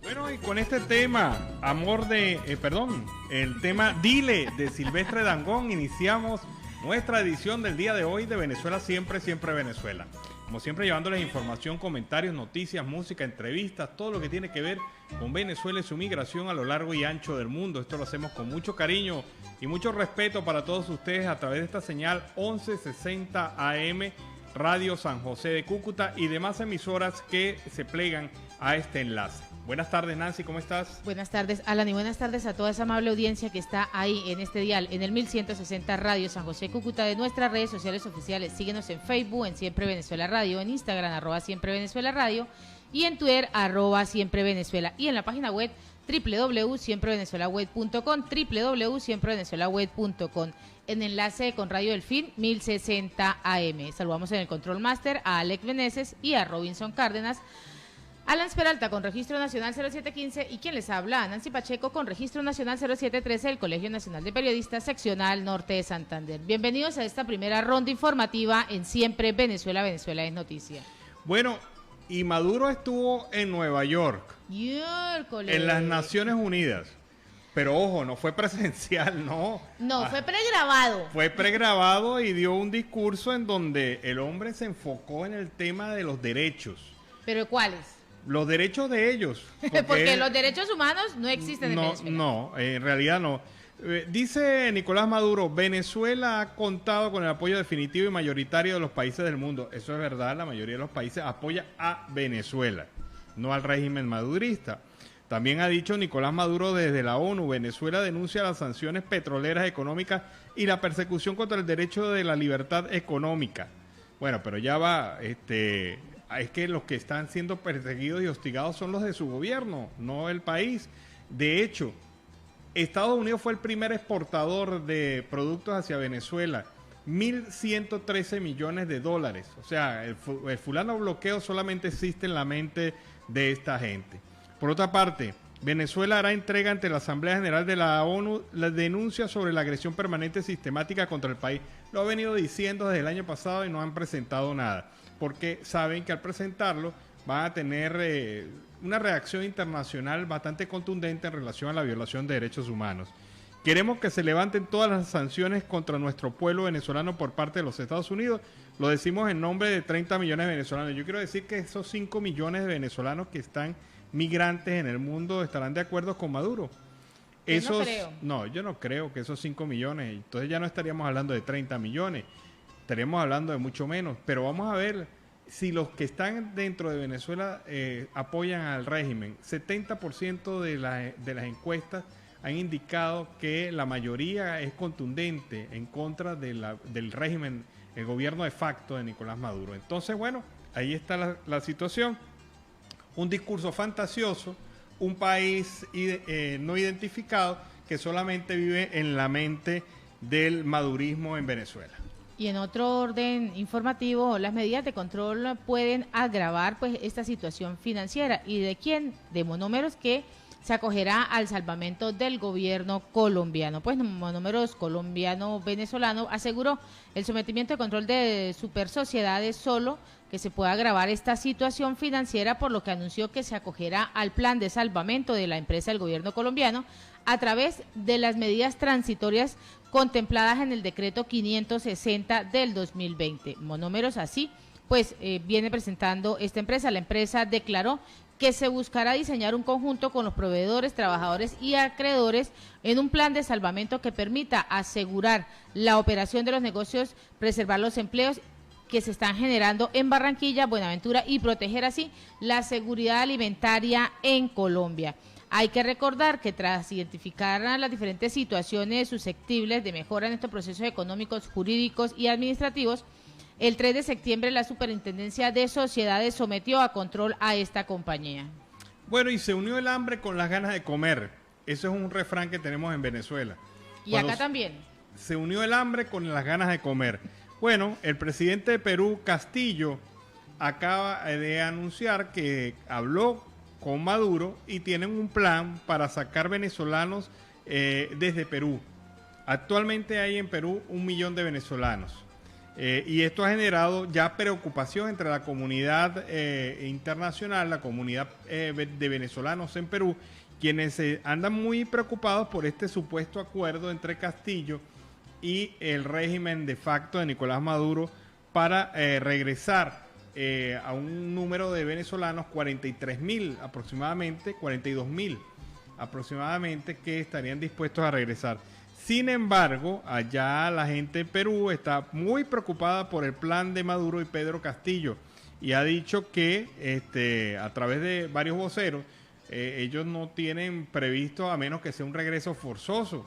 Bueno, y con este tema, el tema Dile de Silvestre Dangond, iniciamos nuestra edición del día de hoy de Venezuela Siempre, Siempre Venezuela. Como siempre, llevándoles información, comentarios, noticias, música, entrevistas, todo lo que tiene que ver con Venezuela y su migración a lo largo y ancho del mundo. Esto lo hacemos con mucho cariño y mucho respeto para todos ustedes a través de esta señal 1160 AM, Radio San José de Cúcuta y demás emisoras que se plegan a este enlace. Buenas tardes, Nancy, ¿cómo estás? Buenas tardes, Alan, y buenas tardes a toda esa amable audiencia que está ahí en este dial, en el 1160 Radio San José Cúcuta, de nuestras redes sociales oficiales. Síguenos en Facebook, en Siempre Venezuela Radio, en Instagram, @Siempre Venezuela Radio, y en Twitter, @Siempre Venezuela, y en la página web www.siemprevenezuelaweb.com, www.siemprevenezuelaweb.com, en enlace con Radio Delfín 1060 AM. Saludamos en el Control Master a Alex Meneses y a Robinson Cárdenas. Alan Peralta con Registro Nacional 0715 y quien les habla, Nancy Pacheco con Registro Nacional 0713 del Colegio Nacional de Periodistas Seccional Norte de Santander. Bienvenidos a esta primera ronda informativa en Siempre Venezuela, Venezuela es noticia. Bueno, y Maduro estuvo en Nueva York, en las Naciones Unidas, pero ojo, no fue presencial, no. No, fue pregrabado. Fue pregrabado y dio un discurso en donde el hombre se enfocó en el tema de los derechos. ¿Pero cuáles? Los derechos de ellos. Porque los derechos humanos no existen en Venezuela. No, en realidad no. Dice Nicolás Maduro, Venezuela ha contado con el apoyo definitivo y mayoritario de los países del mundo. Eso es verdad, la mayoría de los países apoya a Venezuela, no al régimen madurista. También ha dicho Nicolás Maduro desde la ONU, Venezuela denuncia las sanciones petroleras económicas y la persecución contra el derecho de la libertad económica. Bueno, pero ya va, es que los que están siendo perseguidos y hostigados son los de su gobierno, no el país. De hecho, Estados Unidos fue el primer exportador de productos hacia Venezuela, 1.113 millones de dólares. O sea, el fulano bloqueo solamente existe en la mente de esta gente. Por otra parte, Venezuela hará entrega ante la Asamblea General de la ONU la denuncia sobre la agresión permanente sistemática contra el país. Lo ha venido diciendo desde el año pasado y no han presentado nada, porque saben que al presentarlo van a tener una reacción internacional bastante contundente en relación a la violación de derechos humanos. Queremos que se levanten todas las sanciones contra nuestro pueblo venezolano por parte de los Estados Unidos. Lo decimos en nombre de 30 millones de venezolanos. Yo quiero decir que esos 5 millones de venezolanos que están migrantes en el mundo estarán de acuerdo con Maduro. Yo no creo. No, yo no creo que esos 5 millones, entonces ya no estaríamos hablando de 30 millones, estaríamos hablando de mucho menos, pero vamos a ver si los que están dentro de Venezuela apoyan al régimen. 70% de las encuestas han indicado que la mayoría es contundente en contra del régimen, el gobierno de facto de Nicolás Maduro. Entonces, bueno, ahí está la situación. Un discurso fantasioso, un país no identificado que solamente vive en la mente del madurismo en Venezuela. Y en otro orden informativo, las medidas de control pueden agravar pues esta situación financiera. ¿Y de quién? De Monómeros, que se acogerá al salvamento del gobierno colombiano. Pues Monómeros colombiano-venezolano aseguró el sometimiento de control de supersociedades solo que se pueda agravar esta situación financiera, por lo que anunció que se acogerá al plan de salvamento de la empresa del gobierno colombiano a través de las medidas transitorias contempladas en el decreto 560 del 2020. Monómeros así pues viene presentando esta empresa. La empresa declaró que se buscará diseñar un conjunto con los proveedores, trabajadores y acreedores en un plan de salvamento que permita asegurar la operación de los negocios, preservar los empleos que se están generando en Barranquilla, Buenaventura y proteger así la seguridad alimentaria en Colombia. Hay que recordar que tras identificar las diferentes situaciones susceptibles de mejora en estos procesos económicos, jurídicos y administrativos, el 3 de septiembre la Superintendencia de Sociedades sometió a control a esta compañía. Bueno, y se unió el hambre con las ganas de comer. Eso es un refrán que tenemos en Venezuela. Y acá también. Se unió el hambre con las ganas de comer. Bueno, el presidente de Perú, Castillo, acaba de anunciar que habló con Maduro y tienen un plan para sacar venezolanos desde Perú. Actualmente hay en Perú 1 millón de venezolanos. Y esto ha generado ya preocupación entre la comunidad internacional, la comunidad de venezolanos en Perú, quienes andan muy preocupados por este supuesto acuerdo entre Castillo y el régimen de facto de Nicolás Maduro para regresar a un número de venezolanos, 43.000 aproximadamente, 42.000 aproximadamente, que estarían dispuestos a regresar. Sin embargo, allá la gente en Perú está muy preocupada por el plan de Maduro y Pedro Castillo, y ha dicho que a través de varios voceros, ellos no tienen previsto, a menos que sea un regreso forzoso,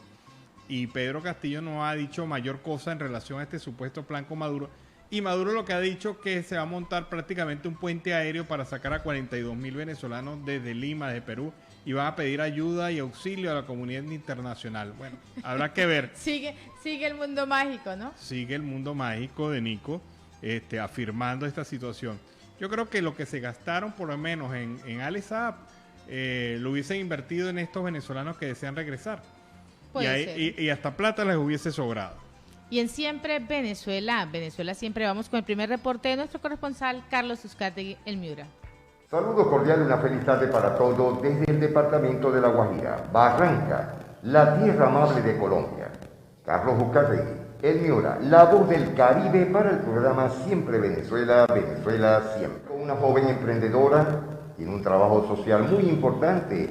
y Pedro Castillo no ha dicho mayor cosa en relación a este supuesto plan con Maduro, y Maduro lo que ha dicho que se va a montar prácticamente un puente aéreo para sacar a 42.000 venezolanos desde Lima, desde Perú, y van a pedir ayuda y auxilio a la comunidad internacional. Bueno, habrá que ver. Sigue el mundo mágico, ¿no? Sigue el mundo mágico de Nico afirmando esta situación. Yo creo que lo que se gastaron por lo menos en Alesap lo hubiesen invertido en estos venezolanos que desean regresar. Y hasta plata les hubiese sobrado. Y en Siempre Venezuela siempre vamos con el primer reporte de nuestro corresponsal Carlos Uzcategui, El Miura. Saludos cordiales y una feliz tarde para todos desde el departamento de La Guajira, Barranca, la tierra amable de Colombia. Carlos Uzcategui, El Miura, la voz del Caribe para el programa Siempre Venezuela, Venezuela Siempre. Una joven emprendedora, tiene un trabajo social muy importante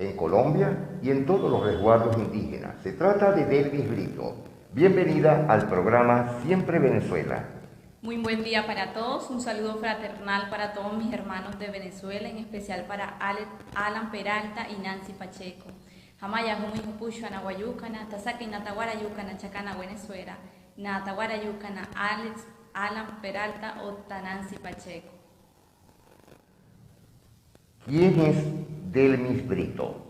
en Colombia y en todos los resguardos indígenas. Se trata de Delvis Brito. Bienvenida al programa Siempre Venezuela. Muy buen día para todos, un saludo fraternal para todos mis hermanos de Venezuela, en especial para Alan Peralta y Nancy Pacheco. Jamaya Humijo Pucho Anahuayucana, Tasaki Nataguarayucana, Chacana Venezuela, Nataguarayucana, Alan Peralta o Nancy Pacheco. ¿Quién es Delvis Brito?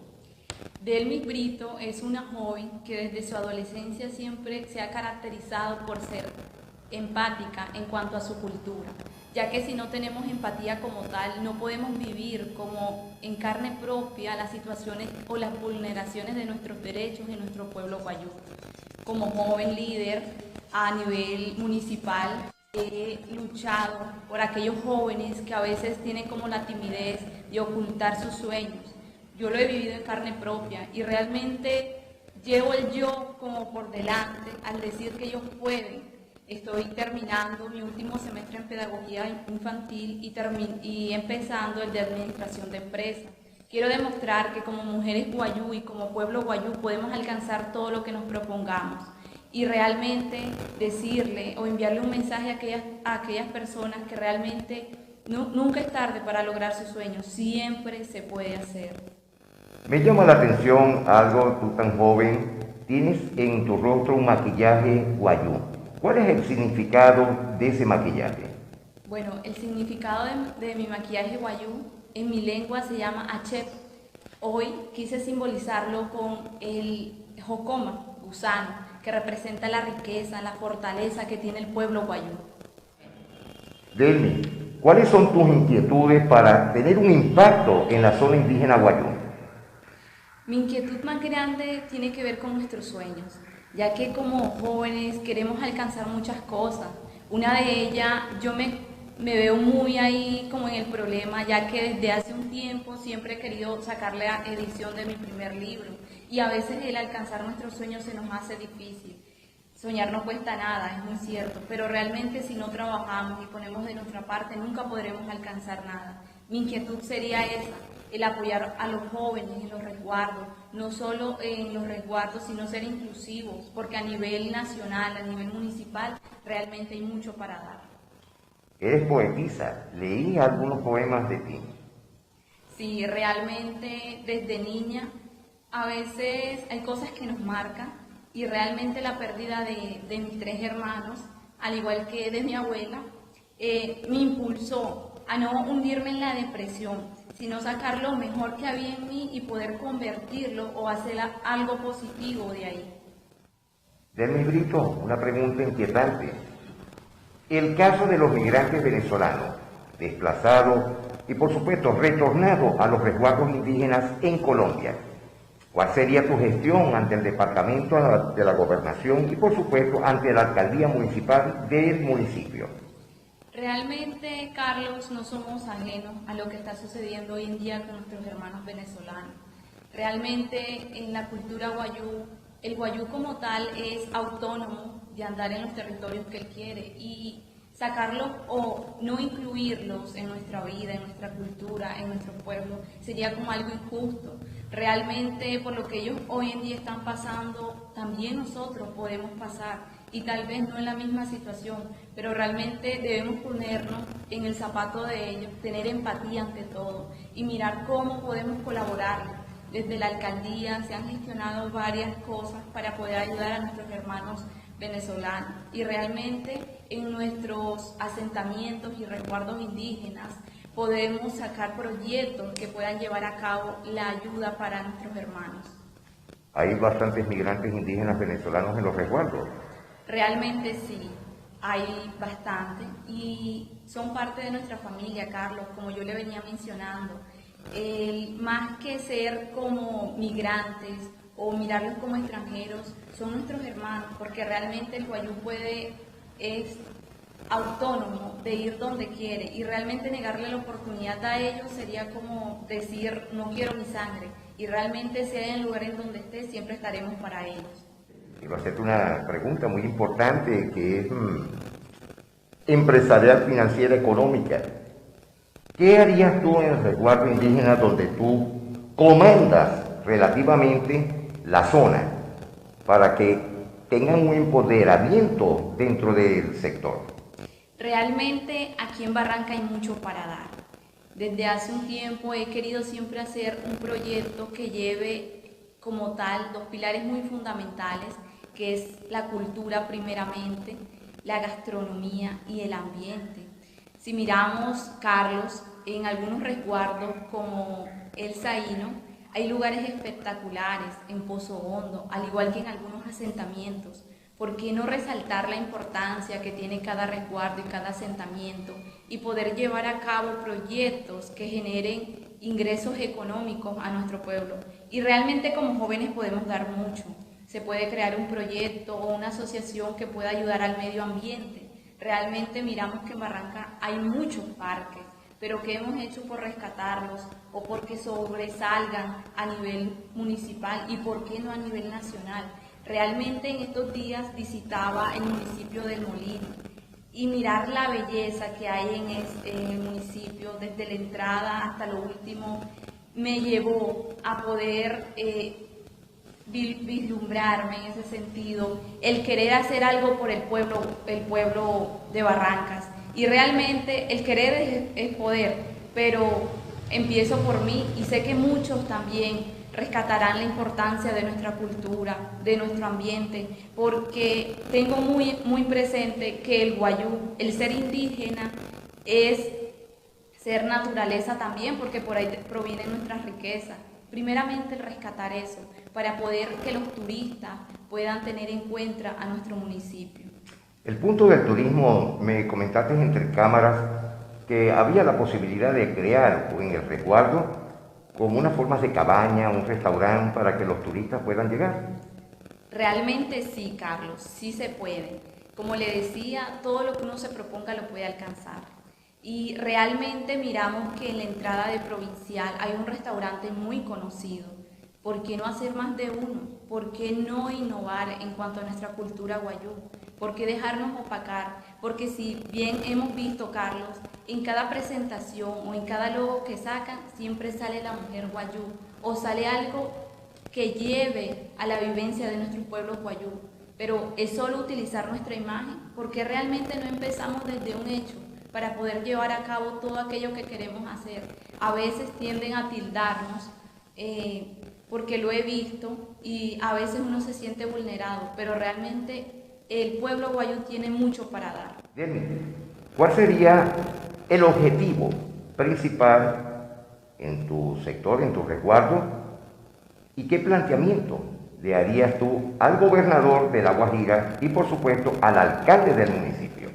Delvis Brito es una joven que desde su adolescencia siempre se ha caracterizado por ser empática en cuanto a su cultura, ya que si no tenemos empatía como tal, no podemos vivir como en carne propia las situaciones o las vulneraciones de nuestros derechos en nuestro pueblo guayú. Como joven líder a nivel municipal, he luchado por aquellos jóvenes que a veces tienen como la timidez de ocultar sus sueños. Yo lo he vivido en carne propia y realmente llevo el yo como por delante al decir que ellos pueden. Estoy terminando mi último semestre en pedagogía infantil y empezando el de administración de empresas. Quiero demostrar que como mujeres guayú y como pueblo guayú podemos alcanzar todo lo que nos propongamos y realmente decirle o enviarle un mensaje a aquellas personas que realmente nunca es tarde para lograr sus sueños, siempre se puede hacer. Me llama la atención algo, tú tan joven, tienes en tu rostro un maquillaje guayú. ¿Cuál es el significado de ese maquillaje? Bueno, el significado de mi maquillaje guayú en mi lengua se llama achep. Hoy quise simbolizarlo con el jocoma, gusano, que representa la riqueza, la fortaleza que tiene el pueblo guayú. Delvis, ¿cuáles son tus inquietudes para tener un impacto en la zona indígena guayú? Mi inquietud más grande tiene que ver con nuestros sueños, ya que como jóvenes queremos alcanzar muchas cosas. Una de ellas, yo me veo muy ahí como en el problema, ya que desde hace un tiempo siempre he querido sacar la edición de mi primer libro y a veces el alcanzar nuestros sueños se nos hace difícil. Soñar no cuesta nada, es muy cierto, pero realmente si no trabajamos y ponemos de nuestra parte nunca podremos alcanzar nada. Mi inquietud sería esa, el apoyar a los jóvenes en los resguardos, no solo en los resguardos, sino ser inclusivos, porque a nivel nacional, a nivel municipal, realmente hay mucho para dar. Eres poetisa, leí algunos poemas de ti. Sí, realmente desde niña, a veces hay cosas que nos marcan, y realmente la pérdida de mis 3 hermanos, al igual que de mi abuela, me impulsó a no hundirme en la depresión, sino sacar lo mejor que había en mí y poder convertirlo o hacer algo positivo de ahí. Delvis Brito, una pregunta inquietante. El caso de los migrantes venezolanos, desplazados y por supuesto retornados a los resguardos indígenas en Colombia, ¿Cuál sería tu gestión ante el Departamento de la Gobernación y, por supuesto, ante la Alcaldía Municipal del municipio? Realmente, Carlos, no somos ajenos a lo que está sucediendo hoy en día con nuestros hermanos venezolanos. Realmente, en la cultura guayú, el guayú como tal es autónomo de andar en los territorios que él quiere, y sacarlos o no incluirlos en nuestra vida, en nuestra cultura, en nuestro pueblo, sería como algo injusto. Realmente, por lo que ellos hoy en día están pasando, también nosotros podemos pasar, y tal vez no en la misma situación, pero realmente debemos ponernos en el zapato de ellos, tener empatía ante todo y mirar cómo podemos colaborar. Desde la alcaldía se han gestionado varias cosas para poder ayudar a nuestros hermanos venezolanos, y realmente en nuestros asentamientos y resguardos indígenas podemos sacar proyectos que puedan llevar a cabo la ayuda para nuestros hermanos. Hay bastantes migrantes indígenas venezolanos en los resguardos. Realmente sí, hay bastante, y son parte de nuestra familia, Carlos, como yo le venía mencionando. Más que ser como migrantes o mirarlos como extranjeros, son nuestros hermanos, porque realmente el guayú es autónomo de ir donde quiere, y realmente negarle la oportunidad a ellos sería como decir no quiero mi sangre, y realmente si hay en el lugar en donde esté, siempre estaremos para ellos. Quiero hacerte una pregunta muy importante que es empresarial, financiera, económica. ¿Qué harías tú en el resguardo indígena donde tú comandas relativamente la zona para que tengan un empoderamiento dentro del sector? Realmente aquí en Barranca hay mucho para dar. Desde hace un tiempo he querido siempre hacer un proyecto que lleve como tal dos pilares muy fundamentales, que es la cultura primeramente, la gastronomía y el ambiente. Si miramos, Carlos, en algunos resguardos como el Saíno, hay lugares espectaculares en Pozo Hondo, al igual que en algunos asentamientos. ¿Por qué no resaltar la importancia que tiene cada resguardo y cada asentamiento y poder llevar a cabo proyectos que generen ingresos económicos a nuestro pueblo? Y realmente como jóvenes podemos dar mucho. Se puede crear un proyecto o una asociación que pueda ayudar al medio ambiente. Realmente miramos que en Barranca hay muchos parques, pero ¿qué hemos hecho por rescatarlos o porque sobresalgan a nivel municipal y por qué no a nivel nacional? Realmente en estos días visitaba el municipio del Molino y mirar la belleza que hay en el municipio, desde la entrada hasta lo último, me llevó a poder vislumbrarme en ese sentido, el querer hacer algo por el pueblo de Barrancas. Y realmente el querer es poder, pero empiezo por mí y sé que muchos también rescatarán la importancia de nuestra cultura, de nuestro ambiente, porque tengo muy presente que el guayú, el ser indígena, es ser naturaleza también, porque por ahí provienen nuestras riquezas. Primeramente el rescatar eso, para poder que los turistas puedan tener en cuenta a nuestro municipio. El punto del turismo, me comentaste entre cámaras que había la posibilidad de crear en el resguardo como una forma de cabaña, un restaurante para que los turistas puedan llegar. Realmente sí, Carlos, sí se puede. Como le decía, todo lo que uno se proponga lo puede alcanzar. Y realmente miramos que en la entrada de Provincial hay un restaurante muy conocido. ¿Por qué no hacer más de uno? ¿Por qué no innovar en cuanto a nuestra cultura guayú? ¿Por qué dejarnos opacar? Porque si bien hemos visto, Carlos, en cada presentación o en cada logo que sacan, siempre sale la mujer guayú o sale algo que lleve a la vivencia de nuestros pueblos guayú. Pero es solo utilizar nuestra imagen, porque realmente no empezamos desde un hecho para poder llevar a cabo todo aquello que queremos hacer. A veces tienden a tildarnos, porque lo he visto, y a veces uno se siente vulnerado, pero realmente el pueblo guayú tiene mucho para dar. Bien, ¿cuál sería el objetivo principal en tu sector, en tu resguardo? ¿Y qué planteamiento le harías tú al gobernador de La Guajira y, por supuesto, al alcalde del municipio?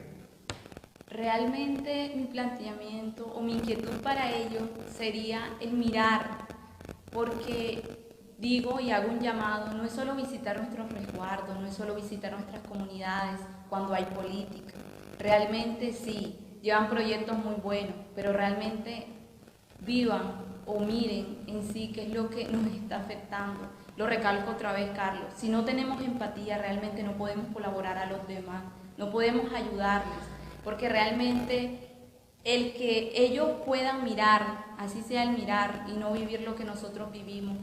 Realmente mi planteamiento o mi inquietud para ello sería el mirar, porque digo y hago un llamado, no es solo visitar nuestros resguardos, no es solo visitar nuestras comunidades cuando hay política. Realmente sí, llevan proyectos muy buenos, pero realmente vivan o miren en sí qué es lo que nos está afectando. Lo recalco otra vez, Carlos, si no tenemos empatía realmente no podemos colaborar a los demás, no podemos ayudarles, porque realmente el que ellos puedan mirar, así sea el mirar y no vivir lo que nosotros vivimos,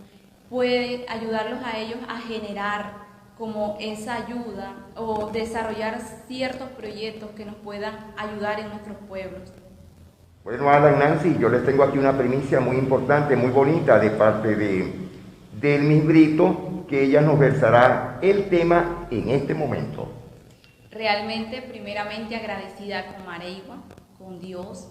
puede ayudarlos a ellos a generar como esa ayuda o desarrollar ciertos proyectos que nos puedan ayudar en nuestros pueblos. Bueno, Alan, Nancy, yo les tengo aquí una primicia muy importante, muy bonita de parte del Miss Brito, que ella nos versará el tema en este momento. Realmente, primeramente agradecida con Mareigua, con Dios,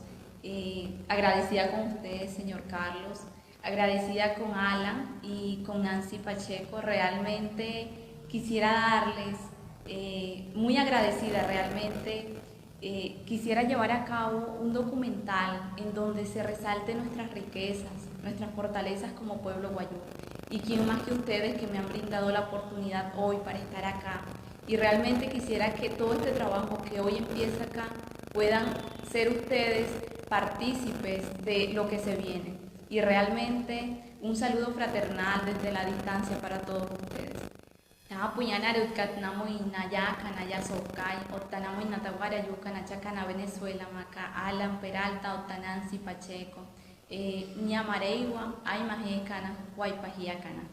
agradecida con ustedes, señor Carlos, agradecida con Alan y con Nancy Pacheco. Realmente quisiera darles, muy agradecida realmente, quisiera llevar a cabo un documental en donde se resalte nuestras riquezas, nuestras fortalezas como pueblo guayú. Y quién más que ustedes que me han brindado la oportunidad hoy para estar acá. Y realmente quisiera que todo este trabajo que hoy empieza acá puedan ser ustedes partícipes de lo que se viene. Y realmente un saludo fraternal desde la distancia para todos ustedes. Venezuela, Maca, Alan Peralta, Otanansi Pacheco, Ñamareigua, Aymajecana, Guaypajiacana.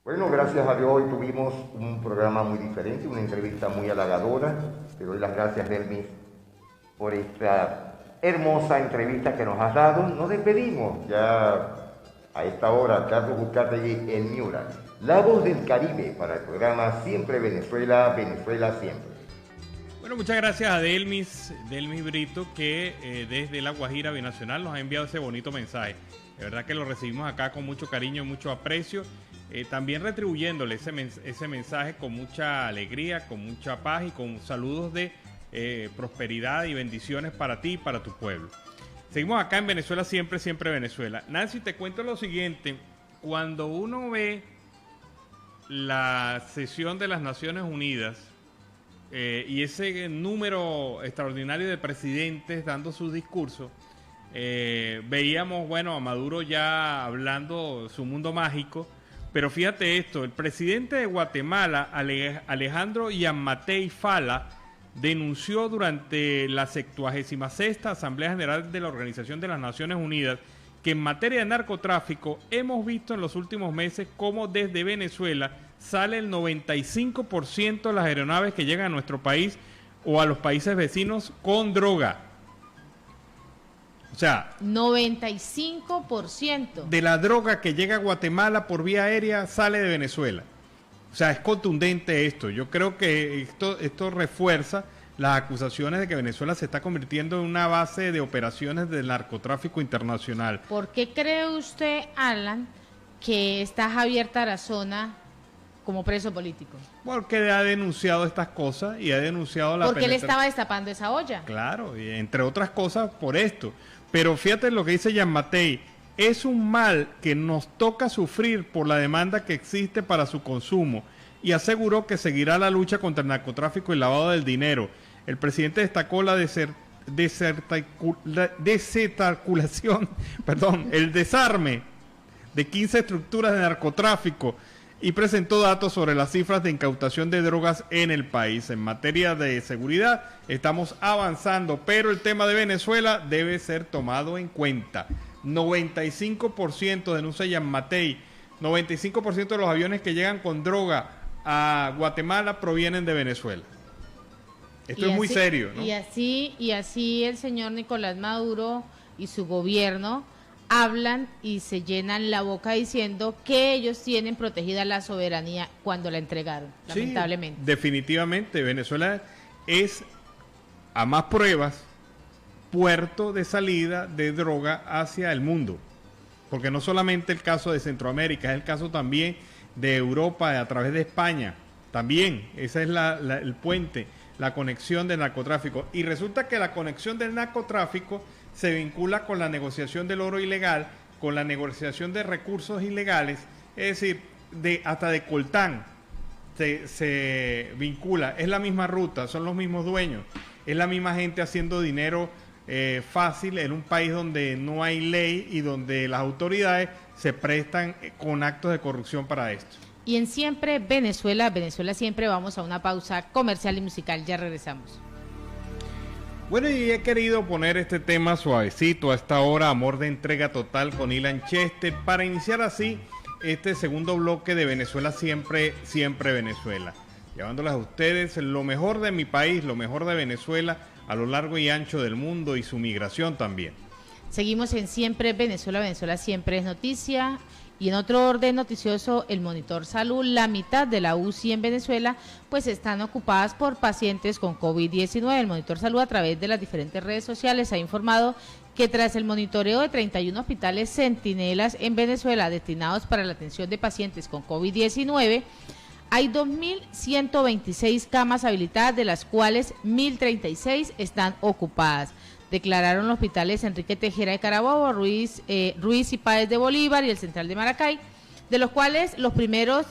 Bueno, gracias a Dios hoy tuvimos un programa muy diferente, una entrevista muy halagadora. Te doy las gracias, Delmis, por esta hermosa entrevista que nos has dado. Nos despedimos ya a esta hora, Carlos Uzcategui, el Miura, la voz del Caribe para el programa Siempre Venezuela, Venezuela Siempre. Bueno, muchas gracias a Delmis Brito, que desde La Guajira Binacional nos ha enviado ese bonito mensaje. De verdad que lo recibimos acá con mucho cariño y mucho aprecio. También retribuyéndole ese mensaje con mucha alegría, con mucha paz y con saludos de prosperidad y bendiciones para ti y para tu pueblo. Seguimos acá en Venezuela Siempre, Siempre Venezuela. Nancy, te cuento lo siguiente. Cuando uno ve la sesión de las Naciones Unidas y ese número extraordinario de presidentes dando sus discursos, veíamos, bueno, a Maduro ya hablando su mundo mágico, pero fíjate esto, el presidente de Guatemala, Alejandro Yamatei Fala, denunció durante la 76ª Asamblea General de la Organización de las Naciones Unidas que en materia de narcotráfico hemos visto en los últimos meses cómo desde Venezuela sale el 95% de las aeronaves que llegan a nuestro país o a los países vecinos con droga. O sea, 95% de la droga que llega a Guatemala por vía aérea sale de Venezuela. O sea, es contundente esto. Yo creo que esto refuerza las acusaciones de que Venezuela se está convirtiendo en una base de operaciones del narcotráfico internacional. ¿Por qué cree usted, Alan, que está Javier Tarazona como preso político? Porque ha denunciado estas cosas y ha denunciado la Porque él estaba destapando esa olla. Claro, y entre otras cosas por esto. Pero fíjate lo que dice Yamatei, es un mal que nos toca sufrir por la demanda que existe para su consumo, y aseguró que seguirá la lucha contra el narcotráfico y el lavado del dinero. El presidente destacó el desarme de 15 estructuras de narcotráfico y presentó datos sobre las cifras de incautación de drogas en el país. En materia de seguridad estamos avanzando, pero el tema de Venezuela debe ser tomado en cuenta. 95% denuncia Yamatei, 95% de los aviones que llegan con droga a Guatemala provienen de Venezuela. Esto es muy serio, ¿no? Y así el señor Nicolás Maduro y su gobierno hablan y se llenan la boca diciendo que ellos tienen protegida la soberanía cuando la entregaron, sí, lamentablemente. Definitivamente, Venezuela es, a más pruebas, puerto de salida de droga hacia el mundo. Porque no solamente el caso de Centroamérica, es el caso también de Europa a través de España. También, ese es el puente, la conexión del narcotráfico. Y resulta que la conexión del narcotráfico se vincula con la negociación del oro ilegal, con la negociación de recursos ilegales Es decir, hasta de coltán se vincula, es la misma ruta, son los mismos dueños, es la misma gente haciendo dinero fácil en un país donde no hay ley y donde las autoridades se prestan con actos de corrupción para esto. Y en Siempre Venezuela, siempre, vamos a una pausa comercial y musical, ya regresamos. Bueno, y he querido poner este tema suavecito a esta hora, amor de entrega total con Ilan Chester, para iniciar así este segundo bloque de Venezuela Siempre, Siempre Venezuela, llevándoles a ustedes lo mejor de mi país, lo mejor de Venezuela a lo largo y ancho del mundo y su migración también. Seguimos en Siempre Venezuela siempre es noticia. Y en otro orden noticioso, el Monitor Salud, la mitad de la UCI en Venezuela, pues están ocupadas por pacientes con COVID-19. El Monitor Salud, a través de las diferentes redes sociales, ha informado que tras el monitoreo de 31 hospitales centinelas en Venezuela destinados para la atención de pacientes con COVID-19, hay 2.126 camas habilitadas, de las cuales 1.036 están ocupadas. Declararon los hospitales Enrique Tejera de Carabobo, Ruiz y Páez de Bolívar y el Central de Maracay, de los cuales los primeros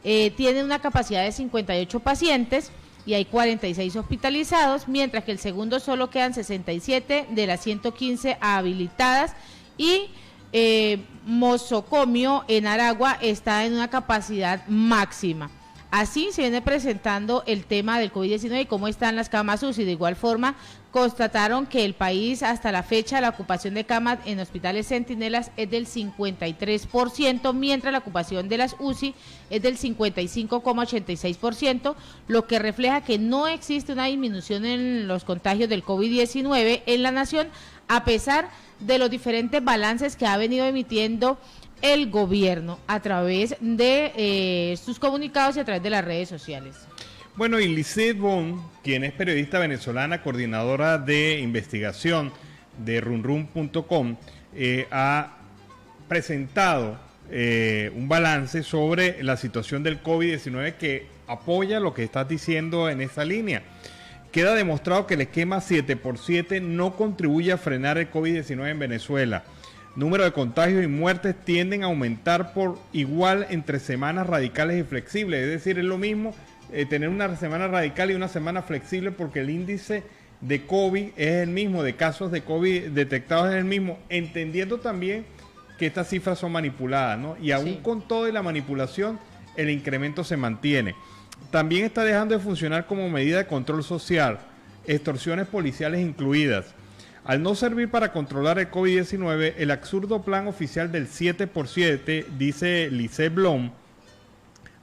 tienen una capacidad de 58 pacientes y hay 46 hospitalizados, mientras que el segundo solo quedan 67 de las 115 habilitadas, y Mosocomio en Aragua está en una capacidad máxima. Así se viene presentando el tema del COVID-19 y cómo están las camas UCI. De igual forma, constataron que el país, hasta la fecha, la ocupación de camas en hospitales centinelas es del 53%, mientras la ocupación de las UCI es del 55,86%, lo que refleja que no existe una disminución en los contagios del COVID-19 en la nación, a pesar de los diferentes balances que ha venido emitiendo el gobierno a través de sus comunicados y a través de las redes sociales. Bueno, y Lisette Bon, quien es periodista venezolana, coordinadora de investigación de runrun.com, ha presentado un balance sobre la situación del COVID-19 que apoya lo que estás diciendo en esa línea. Queda demostrado que el esquema 7x7 no contribuye a frenar el COVID-19 en Venezuela. Número de contagios y muertes tienden a aumentar por igual entre semanas radicales y flexibles. Es decir, es lo mismo tener una semana radical y una semana flexible, porque el índice de COVID es el mismo, de casos de COVID detectados es el mismo, entendiendo también que estas cifras son manipuladas, ¿no? Y aún sí, con toda la manipulación, el incremento se mantiene. También está dejando de funcionar como medida de control social, extorsiones policiales incluidas. Al no servir para controlar el COVID-19, el absurdo plan oficial del 7x7, dice Lisette Blom,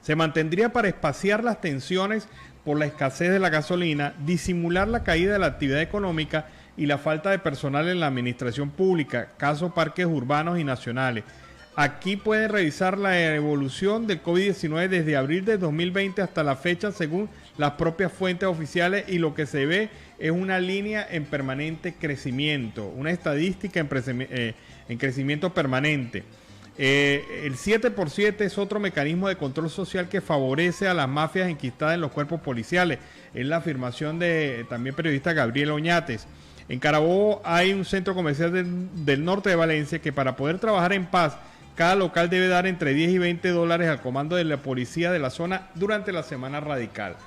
se mantendría para espaciar las tensiones por la escasez de la gasolina, disimular la caída de la actividad económica y la falta de personal en la administración pública, caso parques urbanos y nacionales. Aquí pueden revisar la evolución del COVID-19 desde abril de 2020 hasta la fecha, según las propias fuentes oficiales, y lo que se ve es una línea en permanente crecimiento, una estadística en crecimiento permanente. El 7x7 es otro mecanismo de control social que favorece a las mafias enquistadas en los cuerpos policiales. Es la afirmación de también periodista Gabriel Oñates. En Carabobo hay un centro comercial del norte de Valencia que, para poder trabajar en paz, cada local debe dar entre 10 y 20 dólares al comando de la policía de la zona durante la semana radical.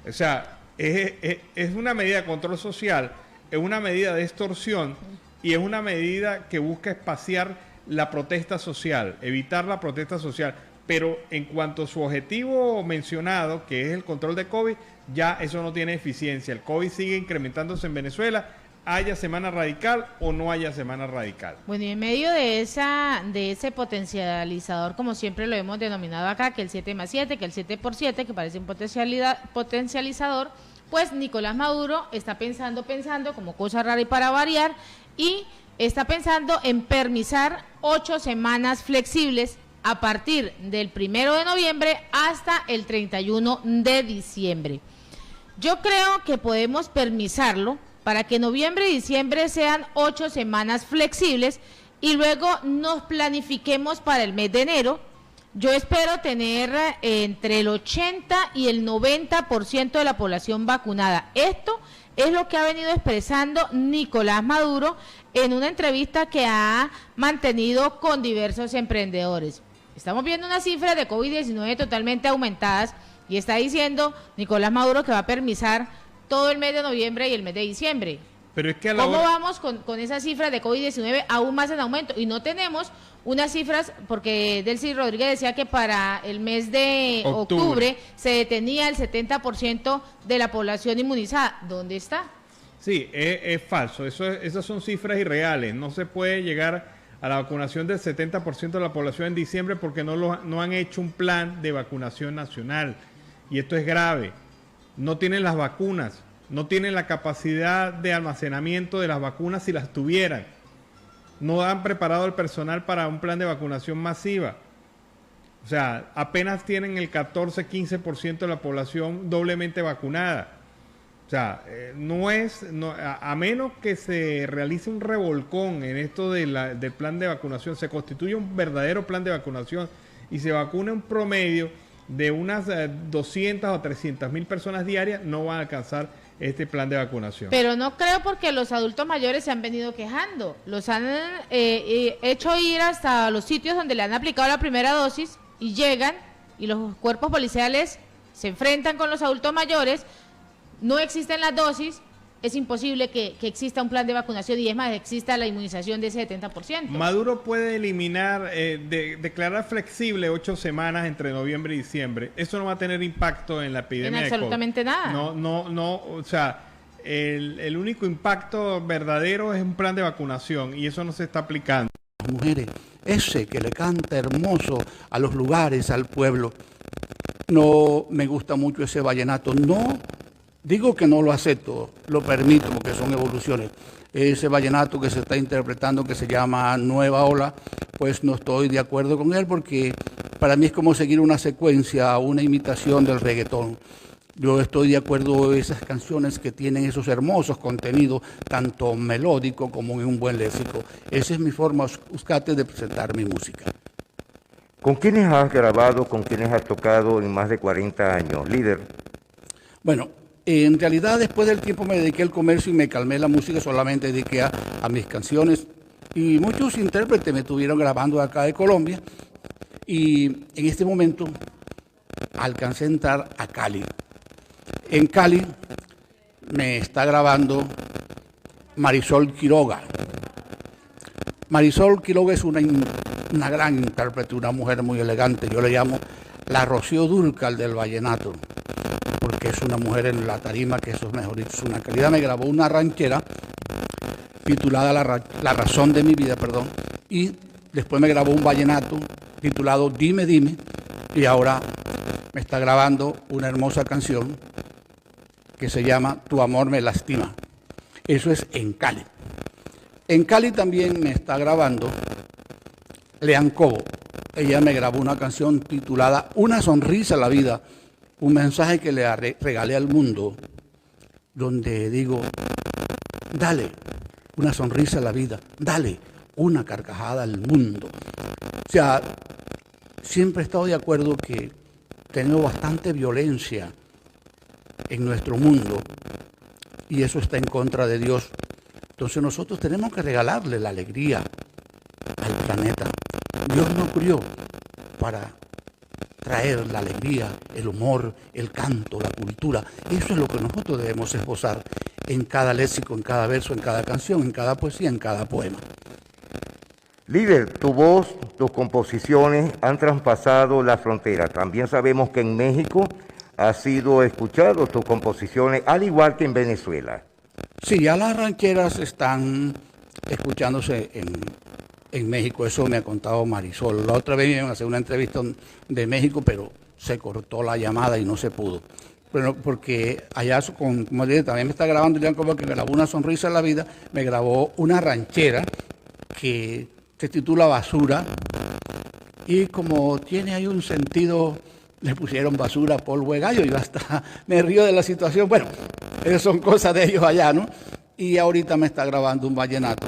O sea, es una medida de control social, es una medida de extorsión y es una medida que busca espaciar la protesta social, evitar la protesta social. Pero en cuanto a su objetivo mencionado, que es el control de COVID, ya eso no tiene eficiencia. El COVID sigue incrementándose en Venezuela, haya semana radical o no haya semana radical. Bueno, y en medio de ese potencializador, como siempre lo hemos denominado acá, que el 7+7, que el 7x7, que parece un potencializador, pues Nicolás Maduro está pensando como cosa rara y para variar, y está pensando en permisar 8 semanas flexibles a partir del 1 de noviembre hasta el 31 de diciembre. Yo creo que podemos permisarlo para que noviembre y diciembre sean 8 semanas flexibles y luego nos planifiquemos para el mes de enero. Yo espero tener entre el 80 y el 90% de la población vacunada. Esto es lo que ha venido expresando Nicolás Maduro en una entrevista que ha mantenido con diversos emprendedores. Estamos viendo unas cifras de COVID-19 totalmente aumentadas y está diciendo Nicolás Maduro que va a permisar todo el mes de noviembre y el mes de diciembre. Pero es que ¿Cómo vamos con esas cifras de COVID-19 aún más en aumento? Y no tenemos unas cifras, porque Delcy Rodríguez decía que para el mes de octubre se detenía el 70% de la población inmunizada. ¿Dónde está? Sí, es falso. Esas son cifras irreales. No se puede llegar a la vacunación del 70% de la población en diciembre porque no han hecho un plan de vacunación nacional. Y esto es grave. No tienen las vacunas. No tienen la capacidad de almacenamiento de las vacunas si las tuvieran. No han preparado el personal para un plan de vacunación masiva. O sea, apenas tienen el 14-15% de la población doblemente vacunada. O sea, a menos que se realice un revolcón en esto del plan de vacunación, se constituye un verdadero plan de vacunación y se vacune un promedio de unas 200 o 300 mil personas diarias, no van a alcanzar este plan de vacunación. Pero no creo, porque los adultos mayores se han venido quejando. Los han hecho ir hasta los sitios donde le han aplicado la primera dosis y llegan y los cuerpos policiales se enfrentan con los adultos mayores. No existen las dosis, es imposible que exista un plan de vacunación y es más, exista la inmunización de ese 70%. Maduro puede eliminar, declarar flexible 8 semanas entre noviembre y diciembre. Eso no va a tener impacto en la epidemia de COVID. Absolutamente nada. No, o sea, el único impacto verdadero es un plan de vacunación y eso no se está aplicando. Mujeres, ese que le canta hermoso a los lugares, al pueblo. No me gusta mucho ese vallenato, no. Digo que no lo acepto, lo permito porque son evoluciones. Ese vallenato que se está interpretando, que se llama Nueva Ola, pues no estoy de acuerdo con él porque para mí es como seguir una secuencia, una imitación del reggaetón. Yo estoy de acuerdo en esas canciones que tienen esos hermosos contenidos, tanto melódico como en un buen léxico. Esa es mi forma, Euskaltel, de presentar mi música. ¿Con quiénes has grabado, con quiénes has tocado en más de 40 años, líder? Bueno, en realidad después del tiempo me dediqué al comercio y me calmé la música, solamente dediqué a mis canciones. Y muchos intérpretes me estuvieron grabando acá de Colombia. Y en este momento alcancé a entrar a Cali. En Cali me está grabando Marisol Quiroga. Marisol Quiroga es una gran intérprete, una mujer muy elegante. Yo le llamo la Rocío Dúrcal del vallenato, porque es una mujer en la tarima que eso es mejor. Es una calidad. Me grabó una ranchera titulada La razón de mi vida, y después me grabó un vallenato titulado Dime, dime, y ahora me está grabando una hermosa canción que se llama Tu amor me lastima. Eso es en Cali. En Cali también me está grabando Lean Cobo. Ella me grabó una canción titulada Una sonrisa a la vida, un mensaje que le regalé al mundo, donde digo, dale una sonrisa a la vida, dale una carcajada al mundo. O sea, siempre he estado de acuerdo que tenemos bastante violencia en nuestro mundo y eso está en contra de Dios. Entonces nosotros tenemos que regalarle la alegría al planeta. Dios nos crió para traer la alegría, el humor, el canto, la cultura. Eso es lo que nosotros debemos esbozar en cada léxico, en cada verso, en cada canción, en cada poesía, en cada poema. Líder, tu voz, tus composiciones han traspasado la frontera. También sabemos que en México ha sido escuchado tus composiciones, al igual que en Venezuela. Sí, ya las rancheras están escuchándose en México, eso me ha contado Marisol. La otra vez me iban a hacer una entrevista de México, pero se cortó la llamada y no se pudo. Pero porque allá, como dije, también me está grabando Lean Cobo, que grabó Una sonrisa en la vida, me grabó una ranchera que se titula Basura, y como tiene ahí un sentido, le pusieron basura, polvo de gallo, y yo hasta me río de la situación. Bueno, esas son cosas de ellos allá, ¿no? Y ahorita me está grabando un vallenato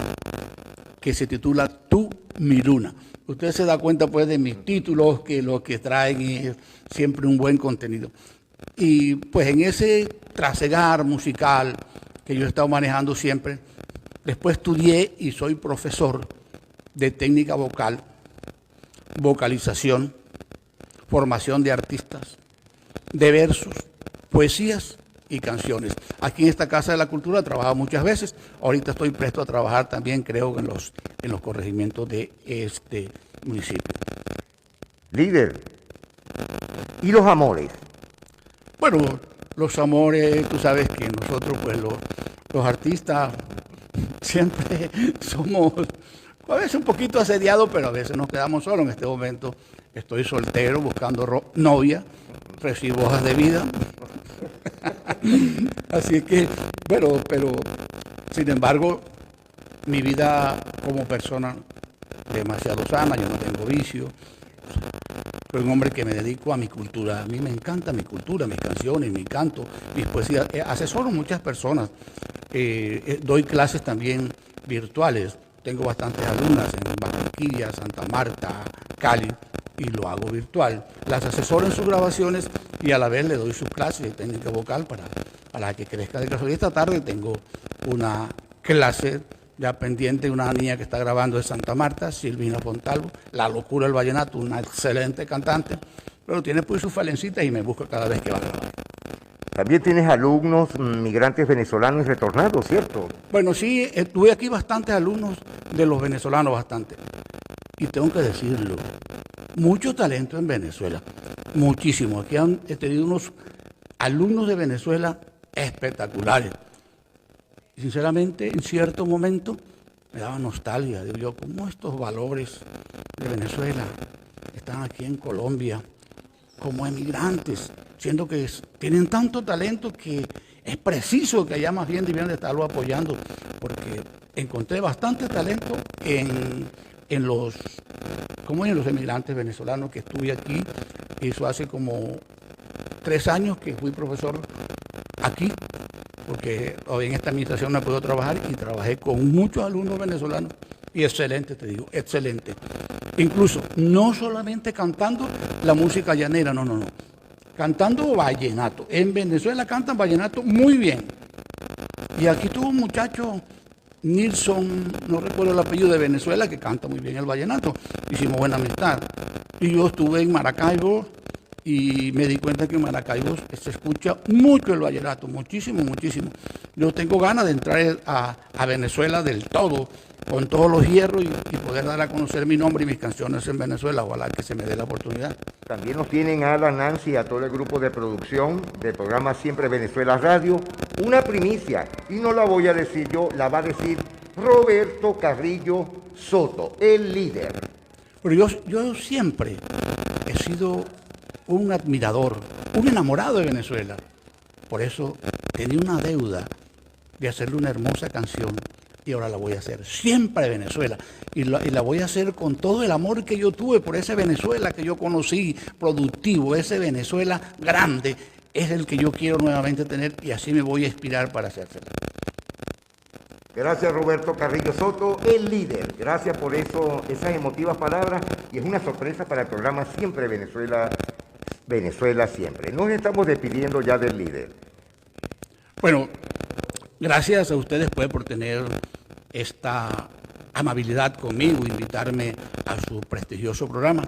que se titula Tú, mi luna. Usted se da cuenta pues de mis títulos, que lo que traen es siempre un buen contenido. Y pues en ese trasegar musical que yo he estado manejando siempre, después estudié y soy profesor de técnica vocal, vocalización, formación de artistas, de versos, poesías y canciones. Aquí en esta Casa de la Cultura he trabajado muchas veces. Ahorita estoy presto a trabajar también, creo, en los corregimientos de este municipio. Líder, ¿y los amores? Bueno, los amores, tú sabes que nosotros, pues los artistas, siempre somos a veces un poquito asediados, pero a veces nos quedamos solos. En este momento estoy soltero, buscando novia, recibo hojas de vida. Así que, bueno, pero sin embargo, mi vida como persona demasiado sana, yo no tengo vicio. Soy un hombre que me dedico a mi cultura. A mí me encanta mi cultura, mis canciones, mi canto, mis poesías. Asesoro muchas personas. Doy clases también virtuales. Tengo bastantes alumnas en Barranquilla, Santa Marta, Cali, y lo hago virtual. Las asesoro en sus grabaciones y a la vez le doy sus clases de técnica vocal para que crezca de clase. Y esta tarde tengo una clase ya pendiente, una niña que está grabando de Santa Marta, Silvina Fontalvo, La Locura del Vallenato, una excelente cantante, pero tiene pues sus falencitas y me busca cada vez que va a grabar. También tienes alumnos migrantes venezolanos y retornados, ¿cierto? Bueno, sí, tuve aquí bastantes alumnos de los venezolanos, bastante. Y tengo que decirlo, mucho talento en Venezuela, muchísimo. Aquí he tenido unos alumnos de Venezuela espectaculares. Sinceramente, en cierto momento me daba nostalgia. Digo yo, ¿cómo estos valores de Venezuela están aquí en Colombia como emigrantes? Siendo que tienen tanto talento que es preciso que allá más bien debieran de estarlo apoyando, porque encontré bastante talento en los emigrantes venezolanos que estuve aquí. Eso hace como 3 años que fui profesor aquí, porque hoy en esta administración no puedo trabajar y trabajé con muchos alumnos venezolanos y excelente, te digo, excelente. Incluso no solamente cantando la música llanera, no. Cantando vallenato. En Venezuela cantan vallenato muy bien. Y aquí tuvo un muchacho, Nilson, no recuerdo el apellido, de Venezuela, que canta muy bien el vallenato. Hicimos buena amistad. Y yo estuve en Maracaibo y me di cuenta que en Maracaibo se escucha mucho el vallenato, muchísimo, muchísimo. Yo tengo ganas de entrar a Venezuela del todo, con todos los hierros y poder dar a conocer mi nombre y mis canciones en Venezuela. Ojalá que se me dé la oportunidad. También nos tienen a Alan, Nancy y a todo el grupo de producción del programa Siempre Venezuela Radio. Una primicia, y no la voy a decir yo, la va a decir Roberto Carrillo Soto, el líder. Pero yo siempre he sido un admirador, un enamorado de Venezuela. Por eso tenía una deuda de hacerle una hermosa canción y ahora la voy a hacer. Siempre Venezuela. Y la voy a hacer con todo el amor que yo tuve por ese Venezuela que yo conocí, productivo, ese Venezuela grande, es el que yo quiero nuevamente tener y así me voy a inspirar para hacérsela. Gracias Roberto Carrillo Soto, el líder. Gracias por esas emotivas palabras y es una sorpresa para el programa Siempre Venezuela, Venezuela Siempre. Nos estamos despidiendo ya del líder. Bueno, gracias a ustedes pues por tener esta amabilidad conmigo, invitarme a su prestigioso programa.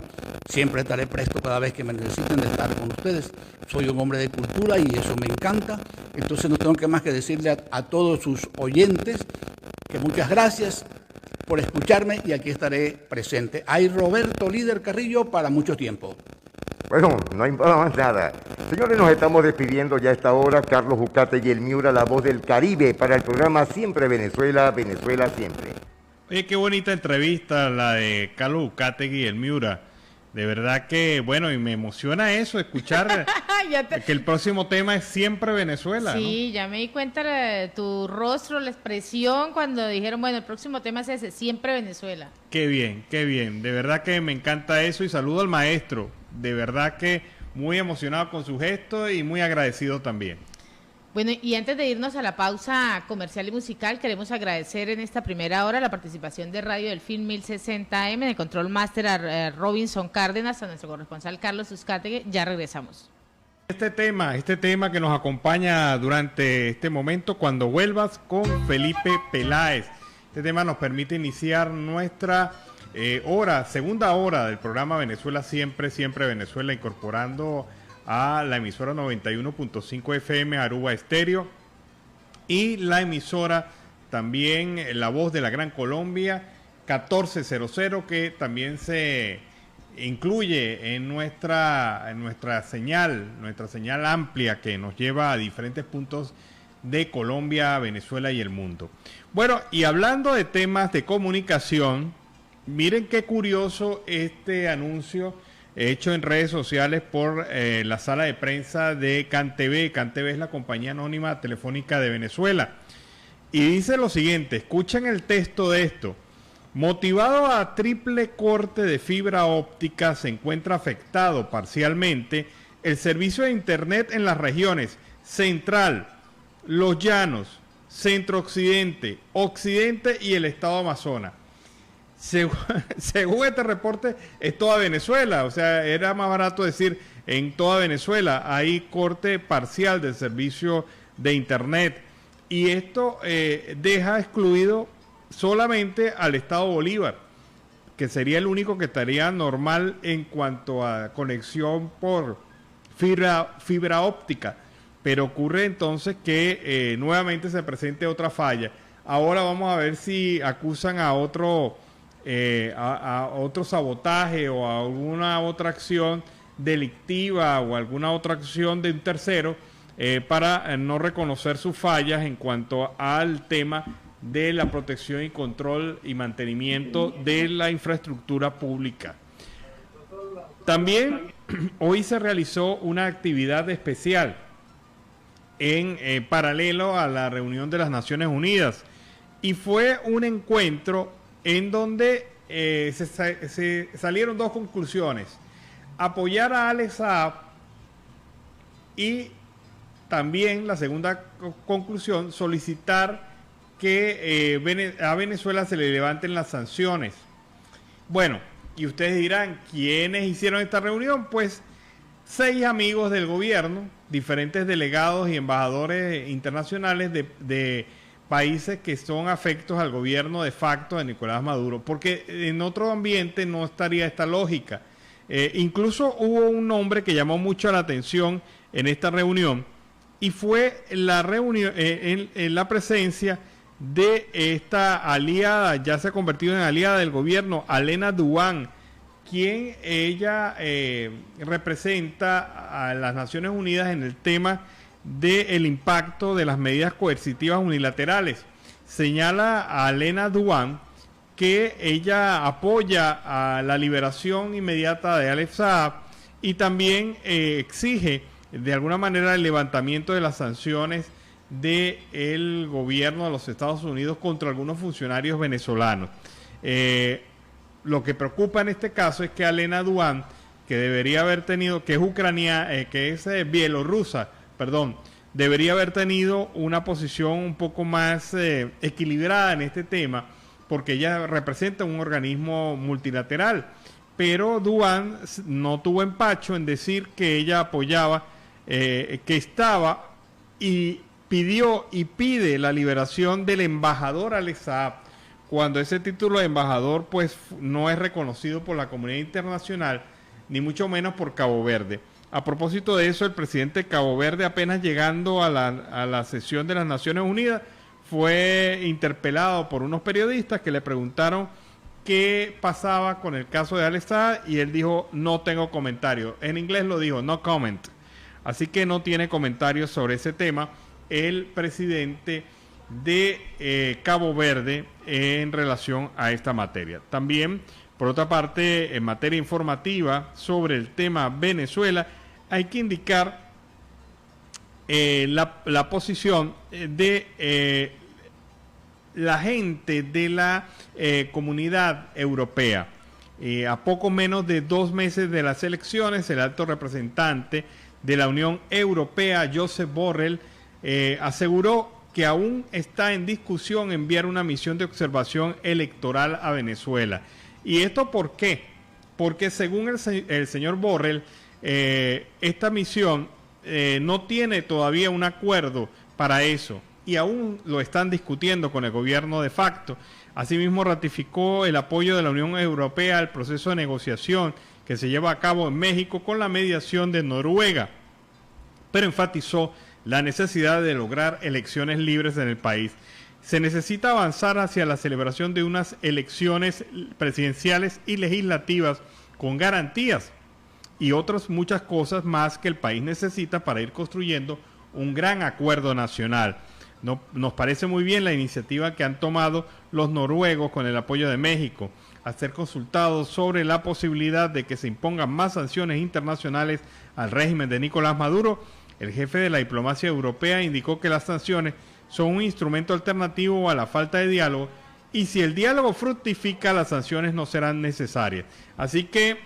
Siempre estaré presto cada vez que me necesiten de estar con ustedes. Soy un hombre de cultura y eso me encanta. Entonces no tengo que más que decirle a todos sus oyentes que muchas gracias por escucharme y aquí estaré presente. Hay Roberto Líder Carrillo para mucho tiempo. Bueno, no hay más nada. Señores, nos estamos despidiendo ya a esta hora. Carlos Ucate y el Miura, la voz del Caribe, para el programa Siempre Venezuela, Venezuela Siempre. Oye, qué bonita entrevista la de Carlos Ucategui y el Miura. De verdad que, bueno, y me emociona eso, escuchar que el próximo tema es Siempre Venezuela. Sí, ¿no? ya me di cuenta de tu rostro, la expresión cuando dijeron, bueno, el próximo tema es ese, Siempre Venezuela. Qué bien, qué bien. De verdad que me encanta eso y saludo al maestro. De verdad que muy emocionado con su gesto y muy agradecido también. Bueno, y antes de irnos a la pausa comercial y musical, queremos agradecer en esta primera hora la participación de Radio Delfín 1060 AM, de Control Master a Robinson Cárdenas, a nuestro corresponsal Carlos Uzcategui. Ya regresamos. Este tema que nos acompaña durante este momento, Cuando Vuelvas, con Felipe Peláez. Este tema nos permite iniciar nuestra segunda hora del programa Venezuela Siempre, Siempre Venezuela, incorporando a la emisora 91.5 FM Aruba Estéreo y la emisora también La Voz de la Gran Colombia 1400, que también se incluye en nuestra señal amplia que nos lleva a diferentes puntos de Colombia, Venezuela y el mundo. Bueno, y hablando de temas de comunicación, miren qué curioso este anuncio hecho en redes sociales por la sala de prensa de CanTV. CanTV es la compañía anónima telefónica de Venezuela. Y dice lo siguiente, escuchen el texto de esto. Motivado a triple corte de fibra óptica, se encuentra afectado parcialmente el servicio de Internet en las regiones Central, Los Llanos, Centro-Occidente, Occidente y el estado Amazonas. Según este reporte, es toda Venezuela. O sea, era más barato decir en toda Venezuela hay corte parcial del servicio de Internet. Y esto deja excluido solamente al estado Bolívar, que sería el único que estaría normal en cuanto a conexión por fibra óptica. Pero ocurre entonces que nuevamente se presente otra falla. Ahora vamos a ver si acusan a otro sabotaje o a alguna otra acción delictiva o alguna otra acción de un tercero para no reconocer sus fallas en cuanto al tema de la protección y control y mantenimiento de la infraestructura pública. También hoy se realizó una actividad especial en paralelo a la reunión de las Naciones Unidas, y fue un encuentro en donde se salieron dos conclusiones: apoyar a Alex Saab, y también la segunda conclusión, solicitar que a Venezuela se le levanten las sanciones. Bueno, y ustedes dirán, ¿quiénes hicieron esta reunión? Pues 6 amigos del gobierno, diferentes delegados y embajadores internacionales de países que son afectos al gobierno de facto de Nicolás Maduro, porque en otro ambiente no estaría esta lógica. Incluso hubo un nombre que llamó mucho la atención en esta reunión, y fue la reunión en la presencia de esta aliada, ya se ha convertido en aliada del gobierno, Alena Douan, quien ella representa a las Naciones Unidas en el tema del impacto de las medidas coercitivas unilaterales. Señala a Alena Douan que ella apoya a la liberación inmediata de Alex Saab y también exige de alguna manera el levantamiento de las sanciones del gobierno de los Estados Unidos contra algunos funcionarios venezolanos. Lo que preocupa en este caso es que Alena Douan, que debería haber tenido, que es bielorrusa, debería haber tenido una posición un poco más equilibrada en este tema, porque ella representa un organismo multilateral. Pero Douan no tuvo empacho en decir que ella apoyaba, que estaba y pidió y pide la liberación del embajador Alex Saab, cuando ese título de embajador pues no es reconocido por la comunidad internacional, ni mucho menos por Cabo Verde. A propósito de eso, el presidente de Cabo Verde, apenas llegando a la sesión de las Naciones Unidas, fue interpelado por unos periodistas que le preguntaron qué pasaba con el caso de Alex Saab, y él dijo: no tengo comentario. En inglés lo dijo, no comment. Así que no tiene comentarios sobre ese tema el presidente de Cabo Verde en relación a esta materia. También, por otra parte, en materia informativa sobre el tema Venezuela, hay que indicar la posición de la gente de la Comunidad Europea. A poco menos de 2 meses de las elecciones, el alto representante de la Unión Europea, Josep Borrell, aseguró que aún está en discusión enviar una misión de observación electoral a Venezuela. ¿Y esto por qué? Porque según el señor Borrell, esta misión no tiene todavía un acuerdo para eso, y aún lo están discutiendo con el gobierno de facto. Asimismo, ratificó el apoyo de la Unión Europea al proceso de negociación que se lleva a cabo en México con la mediación de Noruega, pero enfatizó la necesidad de lograr elecciones libres en el país. Se necesita avanzar hacia la celebración de unas elecciones presidenciales y legislativas con garantías y otras muchas cosas más que el país necesita para ir construyendo un gran acuerdo nacional. Nos parece muy bien la iniciativa que han tomado los noruegos con el apoyo de México, a ser consultados sobre la posibilidad de que se impongan más sanciones internacionales al régimen de Nicolás Maduro. El jefe de la diplomacia europea indicó que las sanciones son un instrumento alternativo a la falta de diálogo y si el diálogo fructifica, las sanciones no serán necesarias. Así que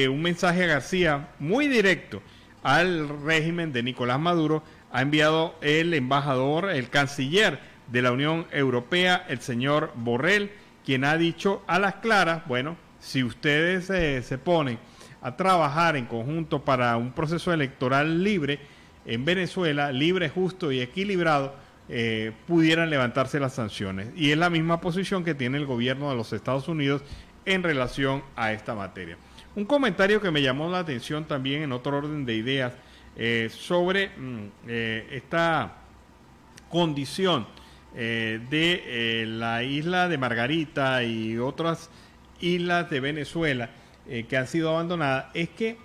un mensaje a García muy directo al régimen de Nicolás Maduro ha enviado el embajador, el canciller de la Unión Europea, el señor Borrell, quien ha dicho a las claras, bueno, si ustedes se ponen a trabajar en conjunto para un proceso electoral libre en Venezuela, libre, justo y equilibrado, pudieran levantarse las sanciones. Y es la misma posición que tiene el gobierno de los Estados Unidos en relación a esta materia. Un comentario que me llamó la atención también en otro orden de ideas sobre esta condición de la isla de Margarita y otras islas de Venezuela que han sido abandonadas, es que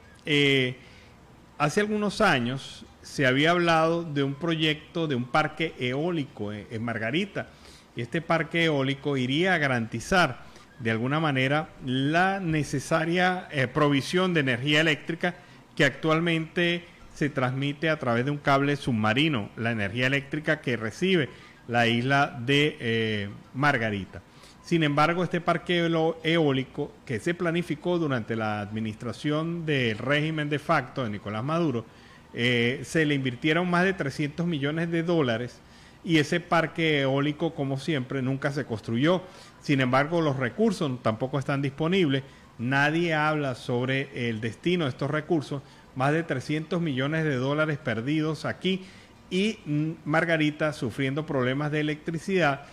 hace algunos años se había hablado de un proyecto de un parque eólico en Margarita, y este parque eólico iría a garantizar de alguna manera la necesaria provisión de energía eléctrica que actualmente se transmite a través de un cable submarino, la energía eléctrica que recibe la isla de Margarita. Sin embargo, este parque eólico que se planificó durante la administración del régimen de facto de Nicolás Maduro, se le invirtieron más de 300 millones de dólares y ese parque eólico, como siempre, nunca se construyó. Sin embargo, los recursos tampoco están disponibles. Nadie habla sobre el destino de estos recursos. Más de 300 millones de dólares perdidos aquí y Margarita sufriendo problemas de electricidad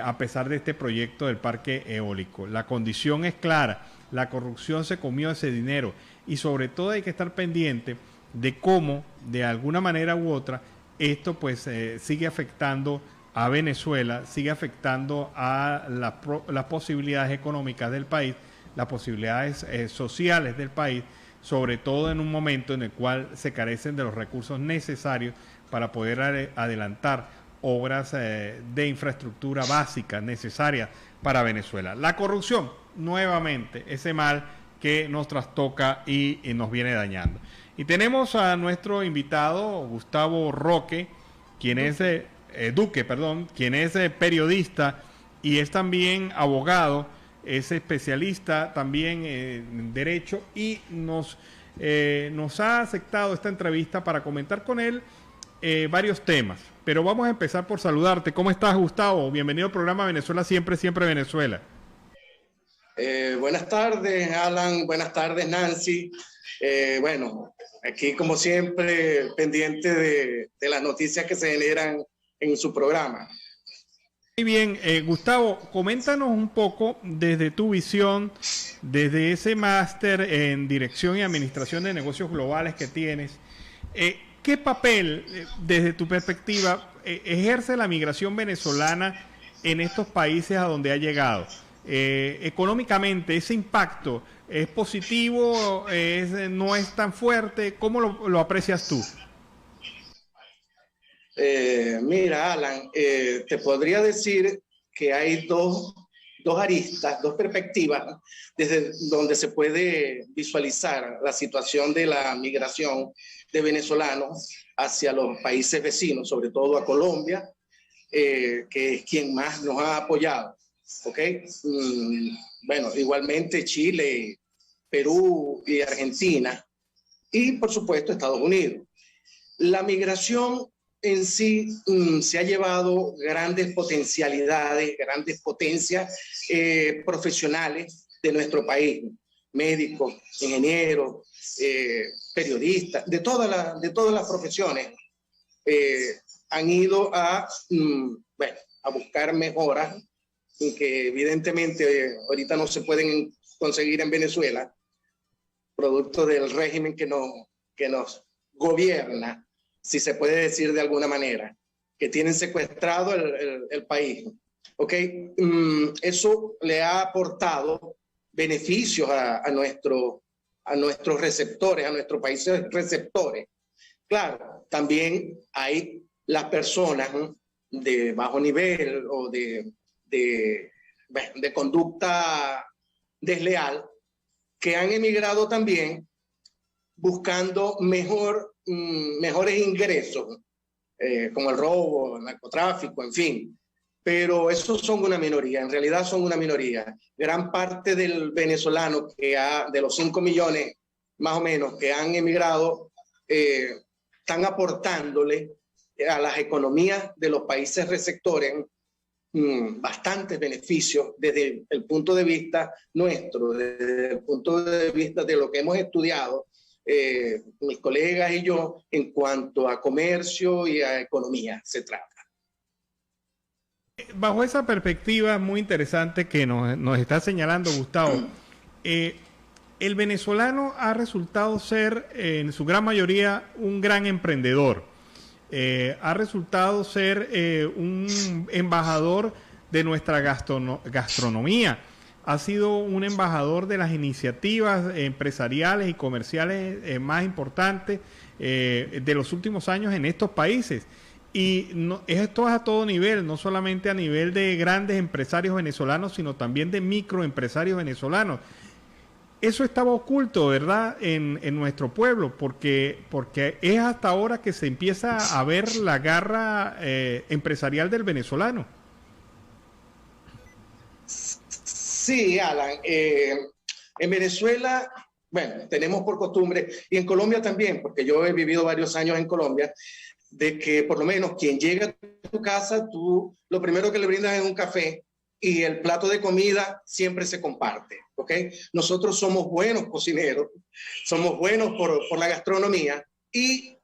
a pesar de este proyecto del parque eólico. La condición es clara, la corrupción se comió ese dinero y sobre todo hay que estar pendiente de cómo, de alguna manera u otra, esto pues sigue afectando a Venezuela, sigue afectando a las posibilidades económicas del país, las posibilidades sociales del país, sobre todo en un momento en el cual se carecen de los recursos necesarios para poder adelantar obras de infraestructura básica necesarias para Venezuela. La corrupción, nuevamente, ese mal que nos trastoca y nos viene dañando. Y tenemos a nuestro invitado, Gustavo Roque, quien es quien es periodista y es también abogado, es especialista también en Derecho y nos ha aceptado esta entrevista para comentar con él varios temas. Pero vamos a empezar por saludarte. ¿Cómo estás, Gustavo? Bienvenido al programa Venezuela Siempre, Siempre Venezuela. Buenas tardes, Alan. Buenas tardes, Nancy. Bueno, aquí como siempre, pendiente de las noticias que se generan en su programa. Muy bien, Gustavo, coméntanos un poco desde tu visión, desde ese máster en Dirección y Administración de Negocios Globales que tienes, ¿qué papel, desde tu perspectiva, ejerce la migración venezolana en estos países a donde ha llegado? Económicamente, ¿ese impacto es positivo, no es tan fuerte? ¿Cómo lo aprecias tú? Mira, Alan, te podría decir que hay dos aristas, dos perspectivas desde donde se puede visualizar la situación de la migración de venezolanos hacia los países vecinos, sobre todo a Colombia, que es quien más nos ha apoyado. ¿Okay? Bueno, igualmente Chile, Perú y Argentina y por supuesto Estados Unidos. La migración en sí se ha llevado grandes potencialidades, grandes potencias profesionales de nuestro país, médicos, ingenieros, periodistas, de todas las profesiones han ido a buscar mejoras que evidentemente ahorita no se pueden conseguir en Venezuela, producto del régimen que nos gobierna, si se puede decir de alguna manera, que tienen secuestrado el país. ¿Okay? Eso le ha aportado beneficios a nuestros receptores, a nuestros países receptores. Claro, también hay las personas de bajo nivel o de conducta desleal que han emigrado también buscando mejores ingresos, como el robo, el narcotráfico, en fin. Pero esos son una minoría, en realidad son una minoría. Gran parte del venezolano, de los 5 millones más o menos que han emigrado, están aportándole a las economías de los países receptores bastantes beneficios desde el punto de vista nuestro, desde el punto de vista de lo que hemos estudiado, mis colegas y yo, en cuanto a comercio y a economía se trata. Bajo esa perspectiva muy interesante que nos está señalando Gustavo, el venezolano ha resultado ser en su gran mayoría un gran emprendedor. Ha resultado ser un embajador de nuestra gastronomía. Ha sido un embajador de las iniciativas empresariales y comerciales más importantes de los últimos años en estos países. Y esto es a todo nivel, no solamente a nivel de grandes empresarios venezolanos, sino también de microempresarios venezolanos. Eso estaba oculto, ¿verdad?, en nuestro pueblo, porque es hasta ahora que se empieza a ver la garra empresarial del venezolano. Sí, Alan. En Venezuela, bueno, tenemos por costumbre, y en Colombia también, porque yo he vivido varios años en Colombia, de que por lo menos quien llega a tu casa, tú lo primero que le brindas es un café y el plato de comida siempre se comparte, ¿ok? Nosotros somos buenos cocineros, somos buenos por la gastronomía y,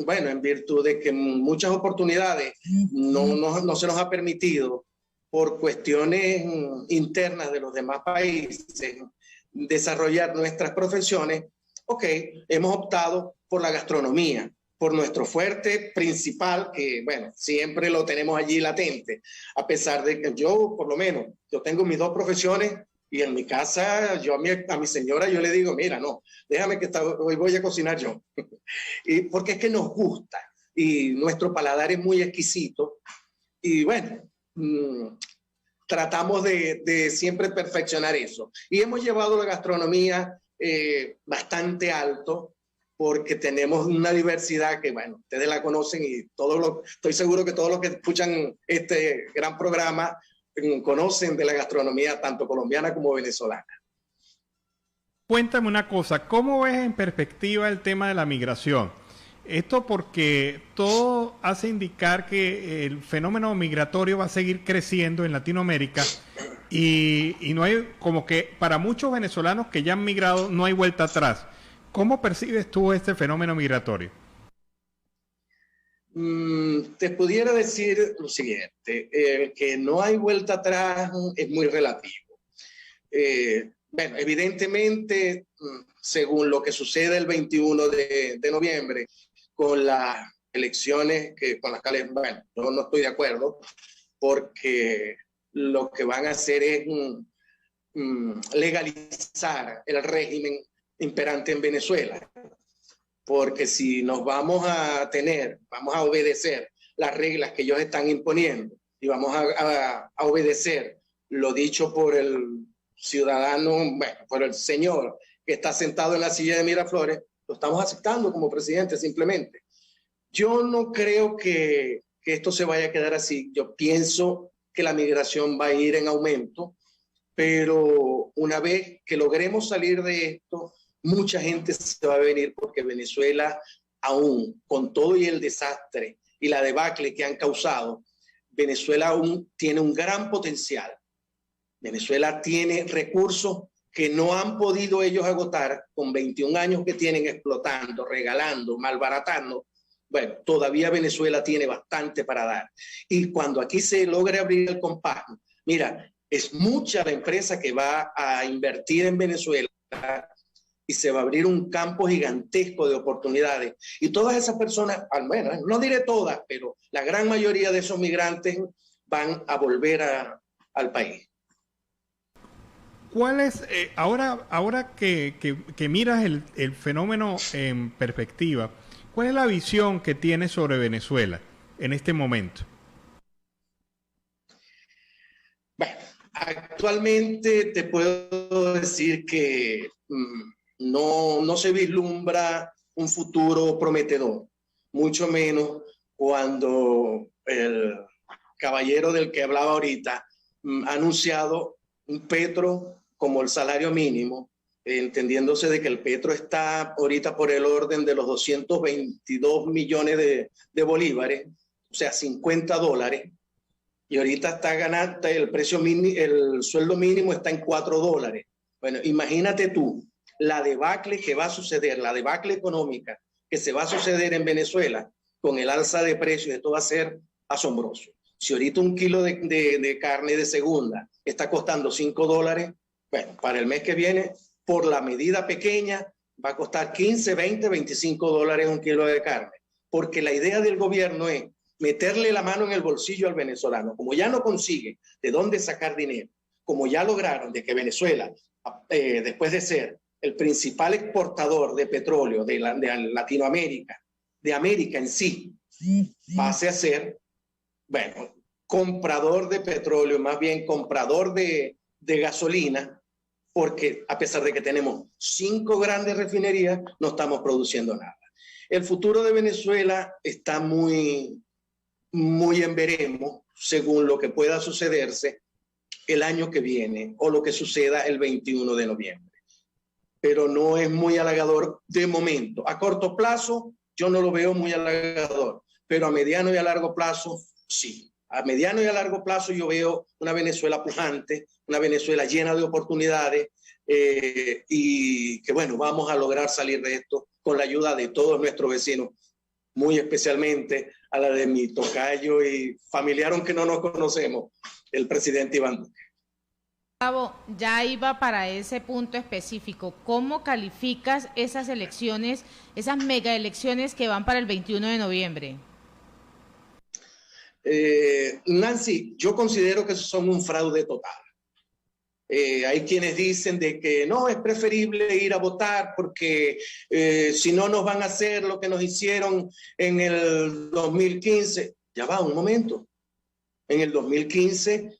bueno, en virtud de que muchas oportunidades no se nos ha permitido por cuestiones internas de los demás países desarrollar nuestras profesiones, ok, hemos optado por la gastronomía, por nuestro fuerte principal, que bueno, siempre lo tenemos allí latente, a pesar de que yo, por lo menos, yo tengo mis 2 profesiones y en mi casa, yo a mi señora yo le digo, mira, no, déjame que hoy voy a cocinar yo, y porque es que nos gusta y nuestro paladar es muy exquisito y bueno, tratamos de siempre perfeccionar eso. Y hemos llevado la gastronomía bastante alto, porque tenemos una diversidad que, bueno, ustedes la conocen y estoy seguro que todos los que escuchan este gran programa conocen de la gastronomía tanto colombiana como venezolana. Cuéntame una cosa, ¿cómo ves en perspectiva el tema de la migración? Esto porque todo hace indicar que el fenómeno migratorio va a seguir creciendo en Latinoamérica y no hay, como que para muchos venezolanos que ya han migrado, no hay vuelta atrás. ¿Cómo percibes tú este fenómeno migratorio? Te pudiera decir lo siguiente, que no hay vuelta atrás es muy relativo. Bueno, evidentemente, según lo que sucede el 21 de noviembre, con las elecciones con las cuales, bueno, yo no estoy de acuerdo, porque lo que van a hacer es legalizar el régimen imperante en Venezuela, porque si nos vamos a obedecer las reglas que ellos están imponiendo y vamos a obedecer lo dicho por el ciudadano, bueno, por el señor que está sentado en la silla de Miraflores, lo estamos aceptando como presidente simplemente. Yo no creo que esto se vaya a quedar así. Yo pienso que la migración va a ir en aumento, pero una vez que logremos salir de esto, mucha gente se va a venir porque Venezuela, aún con todo y el desastre y la debacle que han causado, Venezuela aún tiene un gran potencial. Venezuela tiene recursos que no han podido ellos agotar con 21 años que tienen explotando, regalando, malbaratando. Bueno, todavía Venezuela tiene bastante para dar. Y cuando aquí se logre abrir el compás, Mira, es mucha la empresa que va a invertir en Venezuela y se va a abrir un campo gigantesco de oportunidades. Y todas esas personas, al menos, no diré todas, pero la gran mayoría de esos migrantes van a volver al país. ¿Cuál es, ahora que miras el fenómeno en perspectiva, cuál es la visión que tienes sobre Venezuela en este momento? Bueno, actualmente te puedo decir que no se vislumbra un futuro prometedor, mucho menos cuando el caballero del que hablaba ahorita ha anunciado un petro como el salario mínimo, entendiéndose de que el petro está ahorita por el orden de los 222 millones de bolívares, o sea, $50, y ahorita está ganando el sueldo mínimo está en $4. Bueno, imagínate tú la debacle que va a suceder, la debacle económica que se va a suceder en Venezuela con el alza de precios. Esto va a ser asombroso. Si ahorita un kilo de carne de segunda está costando $5, bueno, para el mes que viene, por la medida pequeña, va a costar 15, 20, $25 un kilo de carne. Porque la idea del gobierno es meterle la mano en el bolsillo al venezolano. Como ya no consigue de dónde sacar dinero, como ya lograron de que Venezuela, después de ser el principal exportador de petróleo de Latinoamérica, de América en sí, pase a ser, bueno, comprador de petróleo, más bien comprador de gasolina, porque a pesar de que tenemos 5 grandes refinerías, no estamos produciendo nada. El futuro de Venezuela está muy en veremos, según lo que pueda sucederse el año que viene o lo que suceda el 21 de noviembre. Pero no es muy halagador de momento. A corto plazo, yo no lo veo muy halagador, pero a mediano y a largo plazo, sí. A mediano y a largo plazo yo veo una Venezuela pujante, una Venezuela llena de oportunidades y que, bueno, vamos a lograr salir de esto con la ayuda de todos nuestros vecinos, muy especialmente a la de mi tocayo y familiar, aunque no nos conocemos, el presidente Iván Duque. Gustavo, ya iba para ese punto específico. ¿Cómo calificas esas elecciones, esas mega elecciones que van para el 21 de noviembre? Nancy, yo considero que son un fraude total. Hay quienes dicen de que no, es preferible ir a votar porque si no nos van a hacer lo que nos hicieron en el 2015. Ya va, un momento. En el 2015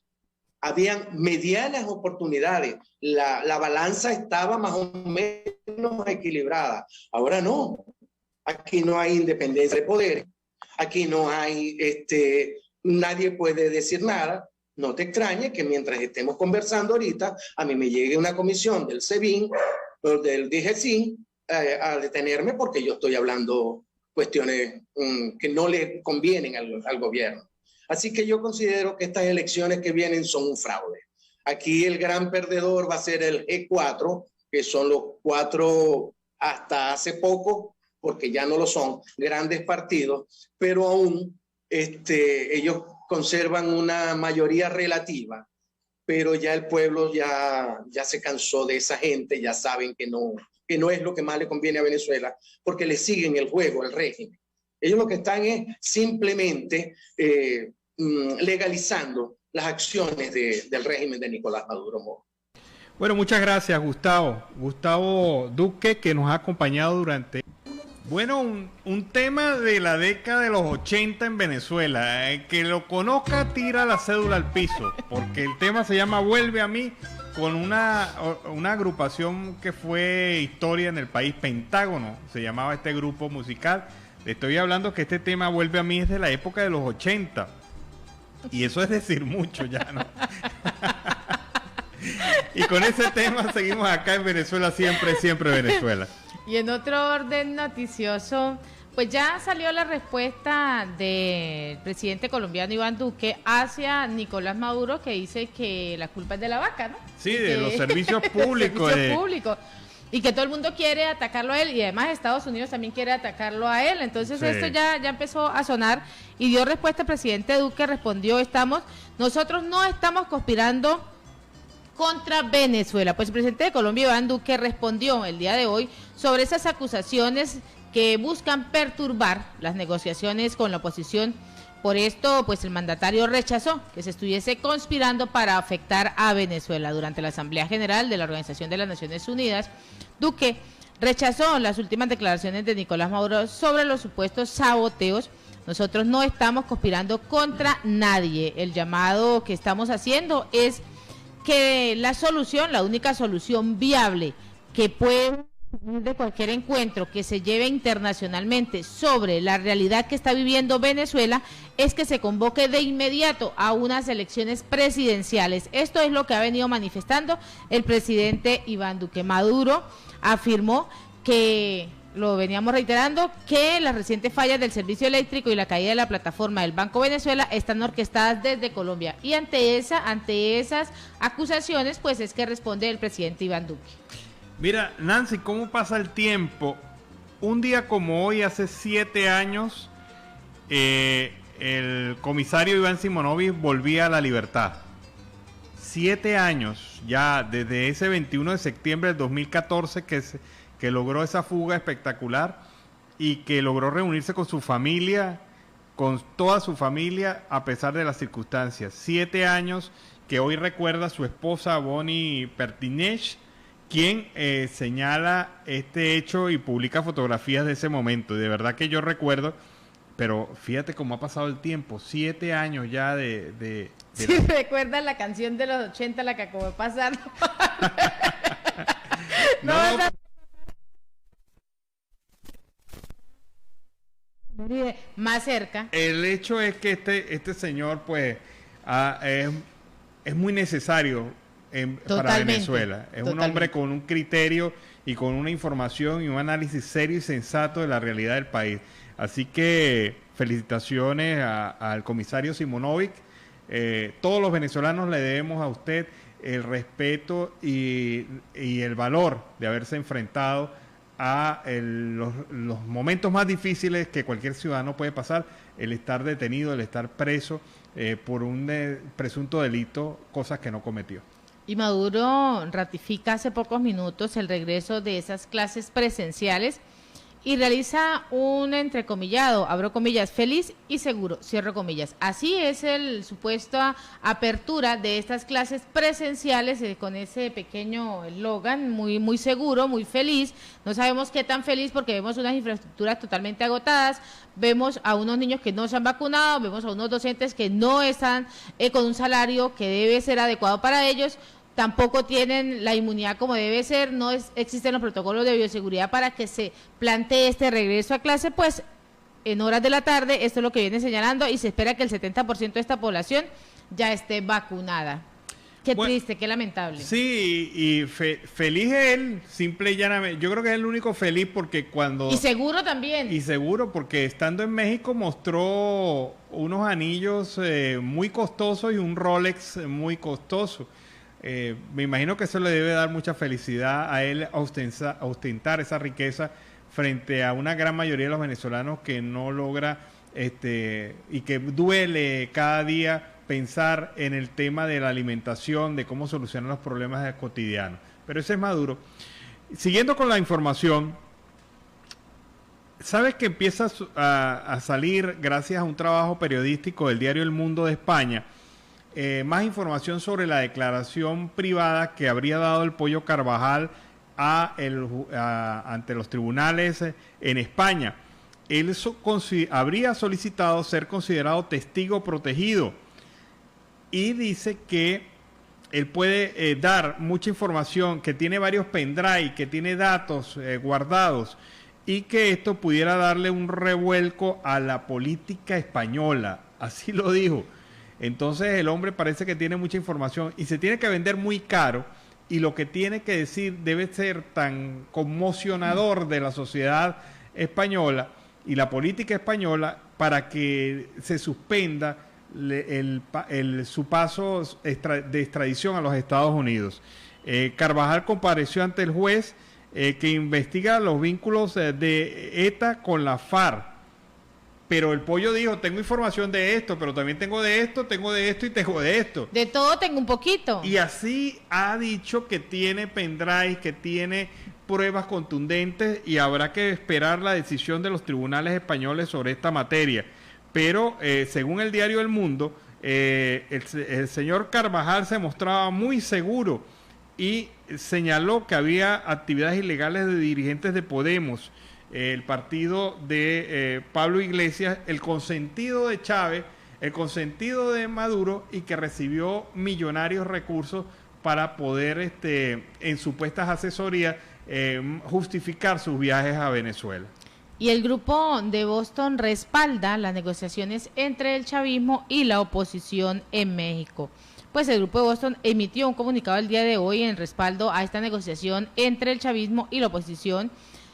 habían medianas oportunidades. La balanza estaba más o menos equilibrada. Ahora no. Aquí no hay independencia de poder. Aquí no hay, nadie puede decir nada. No te extrañe que mientras estemos conversando ahorita, a mí me llegue una comisión del SEBIN o del DGCIN a detenerme porque yo estoy hablando cuestiones que no le convienen al gobierno. Así que yo considero que estas elecciones que vienen son un fraude. Aquí el gran perdedor va a ser el G4, que son los 4 hasta hace poco, porque ya no lo son, grandes partidos, pero aún ellos conservan una mayoría relativa, pero ya el pueblo ya se cansó de esa gente, ya saben que no es lo que más le conviene a Venezuela, porque le siguen el juego, el régimen. Ellos lo que están es simplemente legalizando las acciones del régimen de Nicolás Maduro Moro. Bueno, muchas gracias, Gustavo. Gustavo Duque, que nos ha acompañado durante... Bueno, un tema de la década de los 80 en Venezuela. Que lo conozca, tira la cédula al piso, porque el tema se llama Vuelve a mí, con una agrupación que fue historia en el país, Pentágono, se llamaba este grupo musical. Le estoy hablando que este tema Vuelve a mí es de la época de los 80. Y eso es decir mucho ya, ¿no? Y con ese tema seguimos acá en Venezuela, siempre, siempre Venezuela. Y en otro orden noticioso, pues ya salió la respuesta del presidente colombiano Iván Duque hacia Nicolás Maduro, que dice que la culpa es de la vaca, ¿no? Sí, de los servicios públicos. y que todo el mundo quiere atacarlo a él, y además Estados Unidos también quiere atacarlo a él. Entonces esto ya empezó a sonar y dio respuesta el presidente Duque, respondió: nosotros no estamos conspirando contra Venezuela. Pues el presidente de Colombia, Iván Duque, respondió el día de hoy sobre esas acusaciones que buscan perturbar las negociaciones con la oposición. Por esto, pues el mandatario rechazó que se estuviese conspirando para afectar a Venezuela. Durante la Asamblea General de la Organización de las Naciones Unidas, Duque rechazó las últimas declaraciones de Nicolás Maduro sobre los supuestos saboteos. Nosotros no estamos conspirando contra nadie. El llamado que estamos haciendo es que la única solución viable que puede de cualquier encuentro que se lleve internacionalmente sobre la realidad que está viviendo Venezuela es que se convoque de inmediato a unas elecciones presidenciales. Esto es lo que ha venido manifestando el presidente Iván Duque. Maduro afirmó que, lo veníamos reiterando, que las recientes fallas del servicio eléctrico y la caída de la plataforma del Banco Venezuela están orquestadas desde Colombia, y ante esas acusaciones pues es que responde el presidente Iván Duque. Mira, Nancy, ¿cómo pasa el tiempo? Un día como hoy, hace 7 años, el comisario Iván Simonovic volvía a la libertad. 7 años ya, desde ese 21 de septiembre del 2014 que logró esa fuga espectacular y que logró reunirse con su familia, con toda su familia, a pesar de las circunstancias. 7 años que hoy recuerda su esposa Bonnie Pertinech, quien señala este hecho y publica fotografías de ese momento. Y de verdad que yo recuerdo, pero fíjate cómo ha pasado el tiempo, 7 años ya de Sí, recuerda la canción de los 80, la que acabó de pasar. No, más cerca. El hecho es que este señor, pues, es muy necesario para Venezuela. Es un hombre con un criterio y con una información y un análisis serio y sensato de la realidad del país. Así que felicitaciones al comisario Simonovic. Todos los venezolanos le debemos a usted el respeto y el valor de haberse enfrentado a los momentos más difíciles que cualquier ciudadano puede pasar, el estar detenido, el estar preso por un presunto delito, cosas que no cometió. Y Maduro ratifica hace pocos minutos el regreso de esas clases presenciales y realiza un entrecomillado, abro comillas, feliz y seguro, cierro comillas. Así es el supuesta apertura de estas clases presenciales, con ese pequeño eslogan, muy seguro, muy feliz. No sabemos qué tan feliz, porque vemos unas infraestructuras totalmente agotadas, vemos a unos niños que no se han vacunado, vemos a unos docentes que no están con un salario que debe ser adecuado para ellos. Tampoco tienen la inmunidad como debe ser, no existen los protocolos de bioseguridad para que se plantee este regreso a clase, pues en horas de la tarde, esto es lo que viene señalando, y se espera que el 70% de esta población ya esté vacunada. Qué triste, qué lamentable. Sí, y feliz él, simple y llanamente. Yo creo que es el único feliz porque cuando... Y seguro también. Y seguro porque estando en México mostró unos anillos muy costosos y un Rolex muy costoso. Me imagino que eso le debe dar mucha felicidad a él ostentar esa riqueza frente a una gran mayoría de los venezolanos que no logra y que duele cada día pensar en el tema de la alimentación, de cómo solucionar los problemas cotidianos. Pero ese es Maduro. Siguiendo con la información, ¿sabes que empieza a salir, gracias a un trabajo periodístico del diario El Mundo de España, más información sobre la declaración privada que habría dado el Pollo Carvajal ante los tribunales en España? Él habría solicitado ser considerado testigo protegido y dice que él puede dar mucha información, que tiene varios pendrive, que tiene datos guardados, y que esto pudiera darle un revuelco a la política española. Así lo dijo. Entonces el hombre parece que tiene mucha información y se tiene que vender muy caro, y lo que tiene que decir debe ser tan conmocionador de la sociedad española y la política española para que se suspenda su paso de extradición a los Estados Unidos. Carvajal compareció ante el juez que investiga los vínculos de ETA con la FARC. Pero el pollo dijo, tengo información de esto, pero también tengo de esto y tengo de esto. De todo tengo un poquito. Y así ha dicho que tiene pendrive, que tiene pruebas contundentes y habrá que esperar la decisión de los tribunales españoles sobre esta materia. Pero según el diario El Mundo, el señor Carvajal se mostraba muy seguro y señaló que había actividades ilegales de dirigentes de Podemos, el partido de Pablo Iglesias, el consentido de Chávez, el consentido de Maduro, y que recibió millonarios recursos para poder, en supuestas asesorías, justificar sus viajes a Venezuela. Y el grupo de Boston respalda las negociaciones entre el chavismo y la oposición en México. Pues el grupo de Boston emitió un comunicado el día de hoy en respaldo a esta negociación entre el chavismo y la oposición.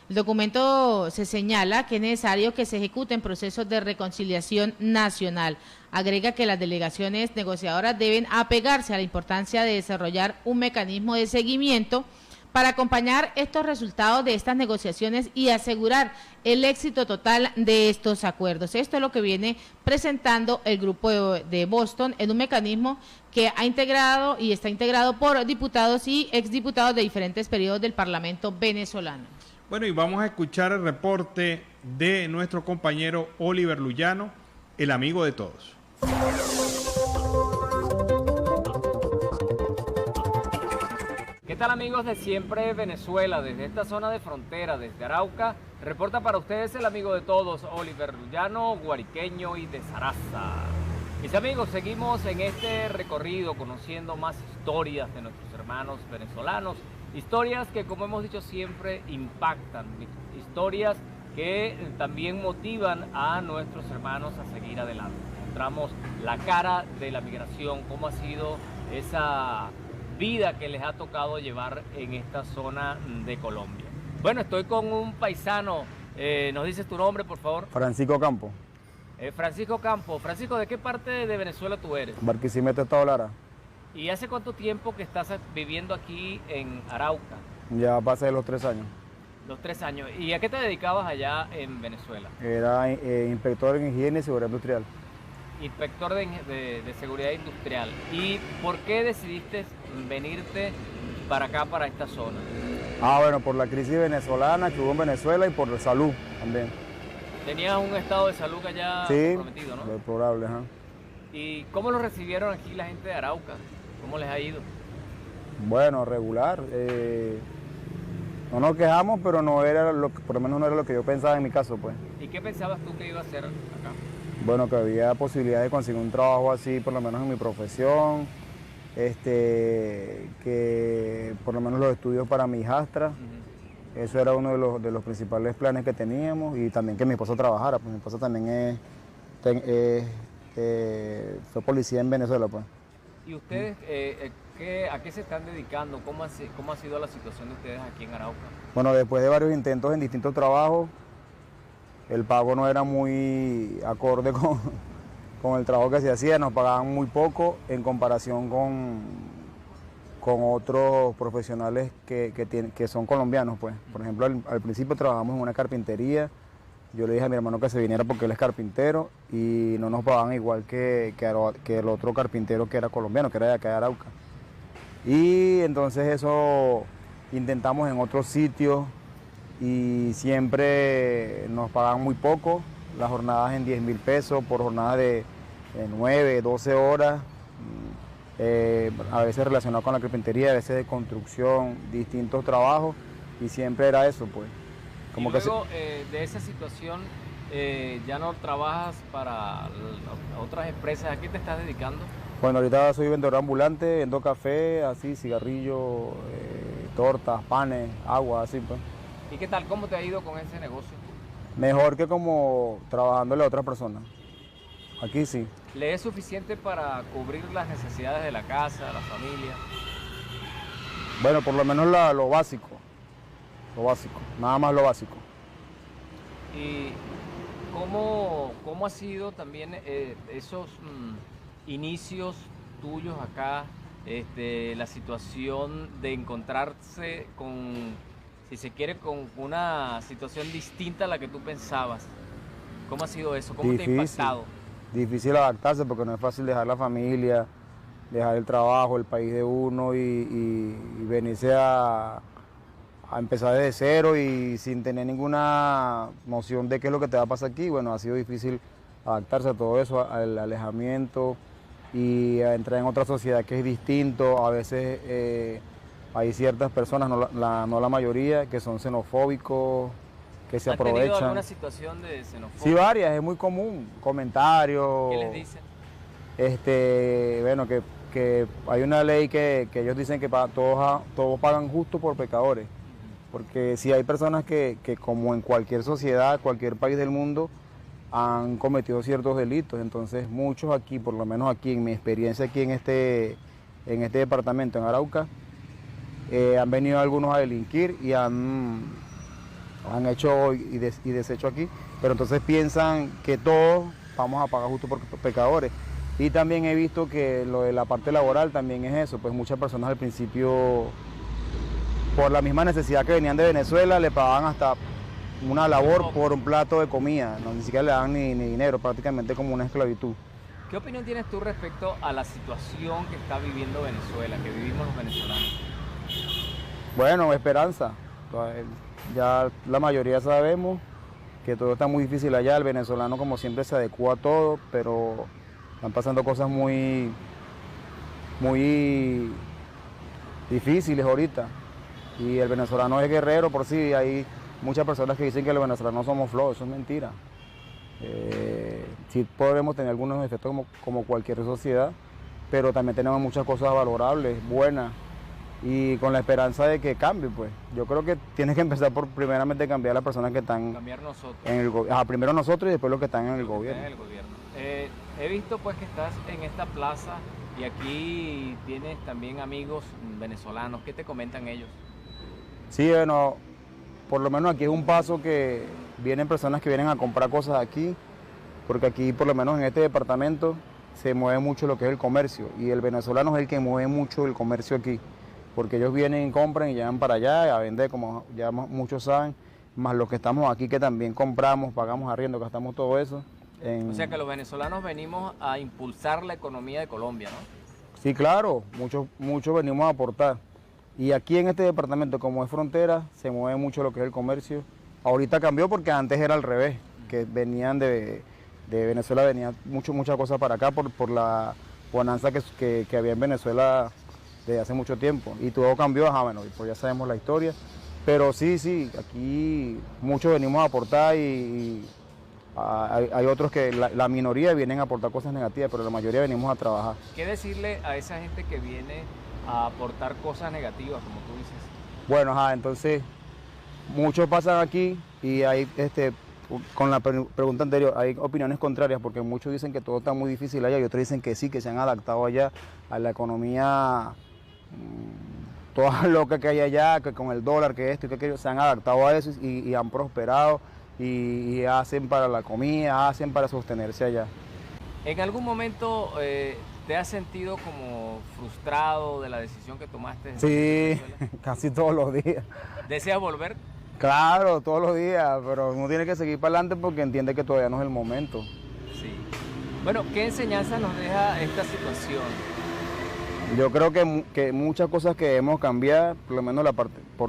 El documento se señala que es necesario que se ejecuten procesos de reconciliación nacional. Agrega que las delegaciones negociadoras deben apegarse a la importancia de desarrollar un mecanismo de seguimiento para acompañar estos resultados de estas negociaciones y asegurar el éxito total de estos acuerdos. Esto es lo que viene presentando el grupo de Boston en un mecanismo que ha integrado y está integrado por diputados y exdiputados de diferentes periodos del Parlamento venezolano. Bueno, y vamos a escuchar el reporte de nuestro compañero Oliver Luyano, el amigo de todos. ¿Qué tal, amigos de Siempre Venezuela? Desde esta zona de frontera, desde Arauca, reporta para ustedes el amigo de todos, Oliver Luyano, guariqueño y de Saraza. Mis amigos, seguimos en este recorrido conociendo más historias de nuestros hermanos venezolanos, historias que, como hemos dicho siempre, impactan, historias que también motivan a nuestros hermanos a seguir adelante. Encontramos la cara de la migración, cómo ha sido esa vida que les ha tocado llevar en esta zona de Colombia. Bueno, estoy con un paisano. ¿Nos dices tu nombre, por favor? Francisco Campo. Francisco Campo. Francisco, ¿de qué parte de Venezuela tú eres? Barquisimeto, Estado Lara. ¿Y hace cuánto tiempo que estás viviendo aquí en Arauca? Ya pasé los 3 años. Los 3 años. ¿Y a qué te dedicabas allá en Venezuela? Era inspector en higiene y seguridad industrial. Inspector de seguridad industrial. ¿Y por qué decidiste venirte para acá, para esta zona? Bueno, por la crisis venezolana que hubo en Venezuela y por la salud también. Tenías un estado de salud allá comprometido, ¿no? Sí, deplorable, ajá. ¿Y cómo lo recibieron aquí la gente de Arauca? ¿Cómo les ha ido? Bueno, regular. No nos quejamos, pero no era por lo menos no era lo que yo pensaba en mi caso, pues. ¿Y qué pensabas tú que iba a hacer acá? Bueno, que había posibilidad de conseguir un trabajo así, por lo menos en mi profesión, que por lo menos los estudios para mi hijastra. Eso era uno de los principales planes que teníamos, y también que mi esposo trabajara, pues mi esposo también fue policía en Venezuela, pues. ¿Y ustedes a qué se están dedicando? ¿Cómo ha sido la situación de ustedes aquí en Arauca? Bueno, después de varios intentos en distintos trabajos, el pago no era muy acorde con el trabajo que se hacía, nos pagaban muy poco en comparación con otros profesionales que son colombianos, pues. Por ejemplo, al principio trabajamos en una carpintería. Yo le dije a mi hermano que se viniera porque él es carpintero y no nos pagaban igual que el otro carpintero que era colombiano, que era de acá de Arauca. Y entonces eso intentamos en otros sitios y siempre nos pagaban muy poco, las jornadas en 10.000 pesos por jornada de 9, 12 horas, a veces relacionado con la carpintería, a veces de construcción, distintos trabajos, y siempre era eso, pues. Como y luego de esa situación ya no trabajas para otras empresas. ¿A qué te estás dedicando? Bueno, ahorita soy vendedor ambulante, vendo café, así, cigarrillos, tortas, panes, agua, así, pues. ¿Y qué tal? ¿Cómo te ha ido con ese negocio? Mejor que como trabajándole a otras personas. Aquí sí. ¿Le es suficiente para cubrir las necesidades de la casa, la familia? Bueno, por lo menos lo básico. Lo básico, nada más lo básico. ¿Y cómo ha sido también esos inicios tuyos acá, la situación de encontrarse con si se quiere, con una situación distinta a la que tú pensabas. ¿Cómo ha sido eso? ¿Cómo te ha impactado? Difícil adaptarse porque no es fácil dejar la familia, dejar el trabajo, el país de uno y venirse a empezar desde cero y sin tener ninguna noción de qué es lo que te va a pasar aquí. Bueno, ha sido difícil adaptarse a todo eso, al alejamiento y a entrar en otra sociedad que es distinto. A veces hay ciertas personas, no la mayoría, que son xenofóbicos, que se aprovechan. ¿Has tenido alguna situación de xenofobia? Sí, varias, es muy común. Comentarios. ¿Qué les dicen? Bueno, que hay una ley que ellos dicen que todos pagan justo por pecadores. Porque si hay personas que como en cualquier sociedad, cualquier país del mundo, han cometido ciertos delitos. Entonces muchos aquí, por lo menos aquí en mi experiencia aquí en este departamento, en Arauca, han venido algunos a delinquir y han hecho y deshecho aquí. Pero entonces piensan que todos vamos a pagar justo por pecadores. Y también he visto que lo de la parte laboral también es eso, pues muchas personas al principio, por la misma necesidad que venían de Venezuela, le pagaban hasta una labor por un plato de comida, ni siquiera le daban ni dinero, prácticamente como una esclavitud. ¿Qué opinión tienes tú respecto a la situación que está viviendo Venezuela, que vivimos los venezolanos? Bueno, esperanza. Ya la mayoría sabemos que todo está muy difícil allá, el venezolano como siempre se adecua a todo, pero están pasando cosas muy difíciles ahorita. Y el venezolano es guerrero por sí. Hay muchas personas que dicen que los venezolanos somos flojos, eso es mentira. Sí podemos tener algunos efectos como cualquier sociedad, pero también tenemos muchas cosas valorables, buenas, y con la esperanza de que cambie, pues. Yo creo que tienes que empezar por primeramente cambiar a las personas que están... Cambiar nosotros. Primero nosotros y después los que están en el gobierno. He visto pues que estás en esta plaza y aquí tienes también amigos venezolanos. ¿Qué te comentan ellos? Sí, bueno, por lo menos aquí es un paso que vienen personas que vienen a comprar cosas aquí, porque aquí por lo menos en este departamento se mueve mucho lo que es el comercio y el venezolano es el que mueve mucho el comercio aquí, porque ellos vienen y compran y llevan para allá a vender, como ya muchos saben, más los que estamos aquí que también compramos, pagamos arriendo, gastamos todo eso. O sea que los venezolanos venimos a impulsar la economía de Colombia, ¿no? Sí, claro, muchos venimos a aportar. Y aquí en este departamento, como es frontera, se mueve mucho lo que es el comercio. Ahorita cambió porque antes era al revés, que venían de Venezuela, venían muchas cosas para acá por la bonanza que había en Venezuela desde hace mucho tiempo. Y todo cambió, bueno, pues ya sabemos la historia. Pero sí, aquí muchos venimos a aportar y hay otros que la minoría vienen a aportar cosas negativas, pero la mayoría venimos a trabajar. ¿Qué decirle a esa gente que viene a aportar cosas negativas, como tú dices? Bueno, entonces muchos pasan aquí y hay, con la pregunta anterior, hay opiniones contrarias porque muchos dicen que todo está muy difícil allá y otros dicen que sí, que se han adaptado allá a la economía toda loca que hay allá, que con el dólar, que esto y que aquello, se han adaptado a eso y han prosperado y hacen para la comida, hacen para sostenerse allá. ¿En algún momento te has sentido como frustrado de la decisión que tomaste? Sí, casi todos los días. ¿Deseas volver? Claro, todos los días, pero uno tiene que seguir para adelante porque entiende que todavía no es el momento. Sí. Bueno, ¿qué enseñanza nos deja esta situación? Yo creo que muchas cosas que debemos cambiar, por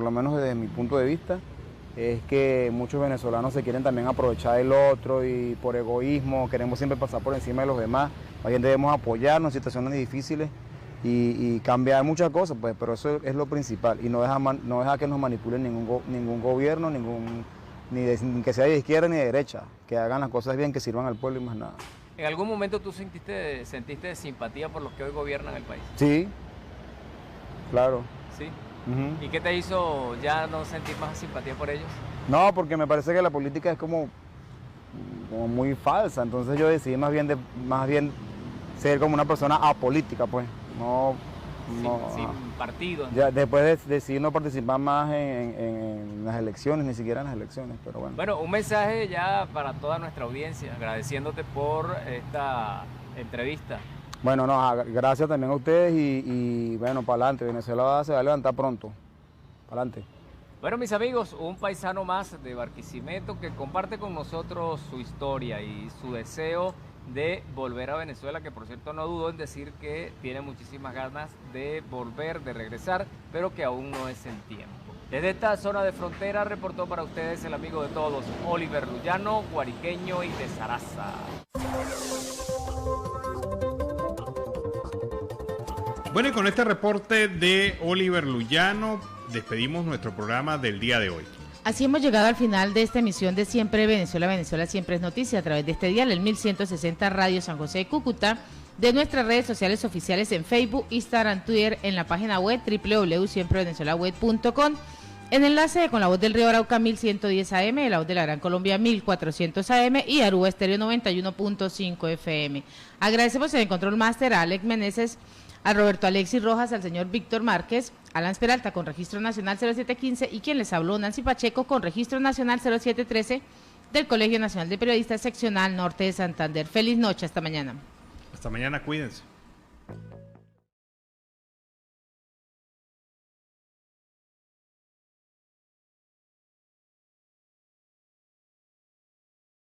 lo menos desde mi punto de vista, es que muchos venezolanos se quieren también aprovechar del otro y por egoísmo queremos siempre pasar por encima de los demás. Más bien debemos apoyarnos en situaciones difíciles y cambiar muchas cosas, pues, pero eso es lo principal y no deja que nos manipulen ningún gobierno, ni que sea de izquierda ni de derecha, que hagan las cosas bien, que sirvan al pueblo y más nada. ¿En algún momento tú sentiste simpatía por los que hoy gobiernan el país? Sí, claro. ¿Sí? ¿Y qué te hizo ya no sentir más simpatía por ellos? No, porque me parece que la política es como muy falsa, entonces yo decidí más bien ser como una persona apolítica, pues, sin partido. Ya, después decidí no participar más en las elecciones, ni siquiera en las elecciones, pero bueno. Bueno, un mensaje ya para toda nuestra audiencia, agradeciéndote por esta entrevista. Bueno, gracias también a ustedes y bueno, para adelante, Venezuela se va a levantar pronto, para adelante. Bueno, mis amigos, un paisano más de Barquisimeto que comparte con nosotros su historia y su deseo de volver a Venezuela, que por cierto no dudó en decir que tiene muchísimas ganas de volver, de regresar, pero que aún no es el tiempo. Desde esta zona de frontera reportó para ustedes el amigo de todos, Oliver Lullano, guariqueño y de Zaraza. Bueno, y con este reporte de Oliver Lullano despedimos nuestro programa del día de hoy. Así hemos llegado al final de esta emisión de Siempre Venezuela, Venezuela Siempre es Noticia, a través de este dial, el 1160 Radio San José de Cúcuta, de nuestras redes sociales oficiales en Facebook, Instagram, Twitter, en la página web www.siemprevenezuelaweb.com, en enlace con La Voz del Río Arauca 1110 AM, La Voz de la Gran Colombia 1400 AM y Aruba Estéreo 91.5 FM. Agradecemos en el Control Master a Alex Meneses, a Roberto Alexis Rojas, al señor Víctor Márquez, Alan Peralta con Registro Nacional 0715 y quien les habló, Nancy Pacheco, con Registro Nacional 0713 del Colegio Nacional de Periodistas Seccional Norte de Santander. Feliz noche, hasta mañana. Hasta mañana, cuídense.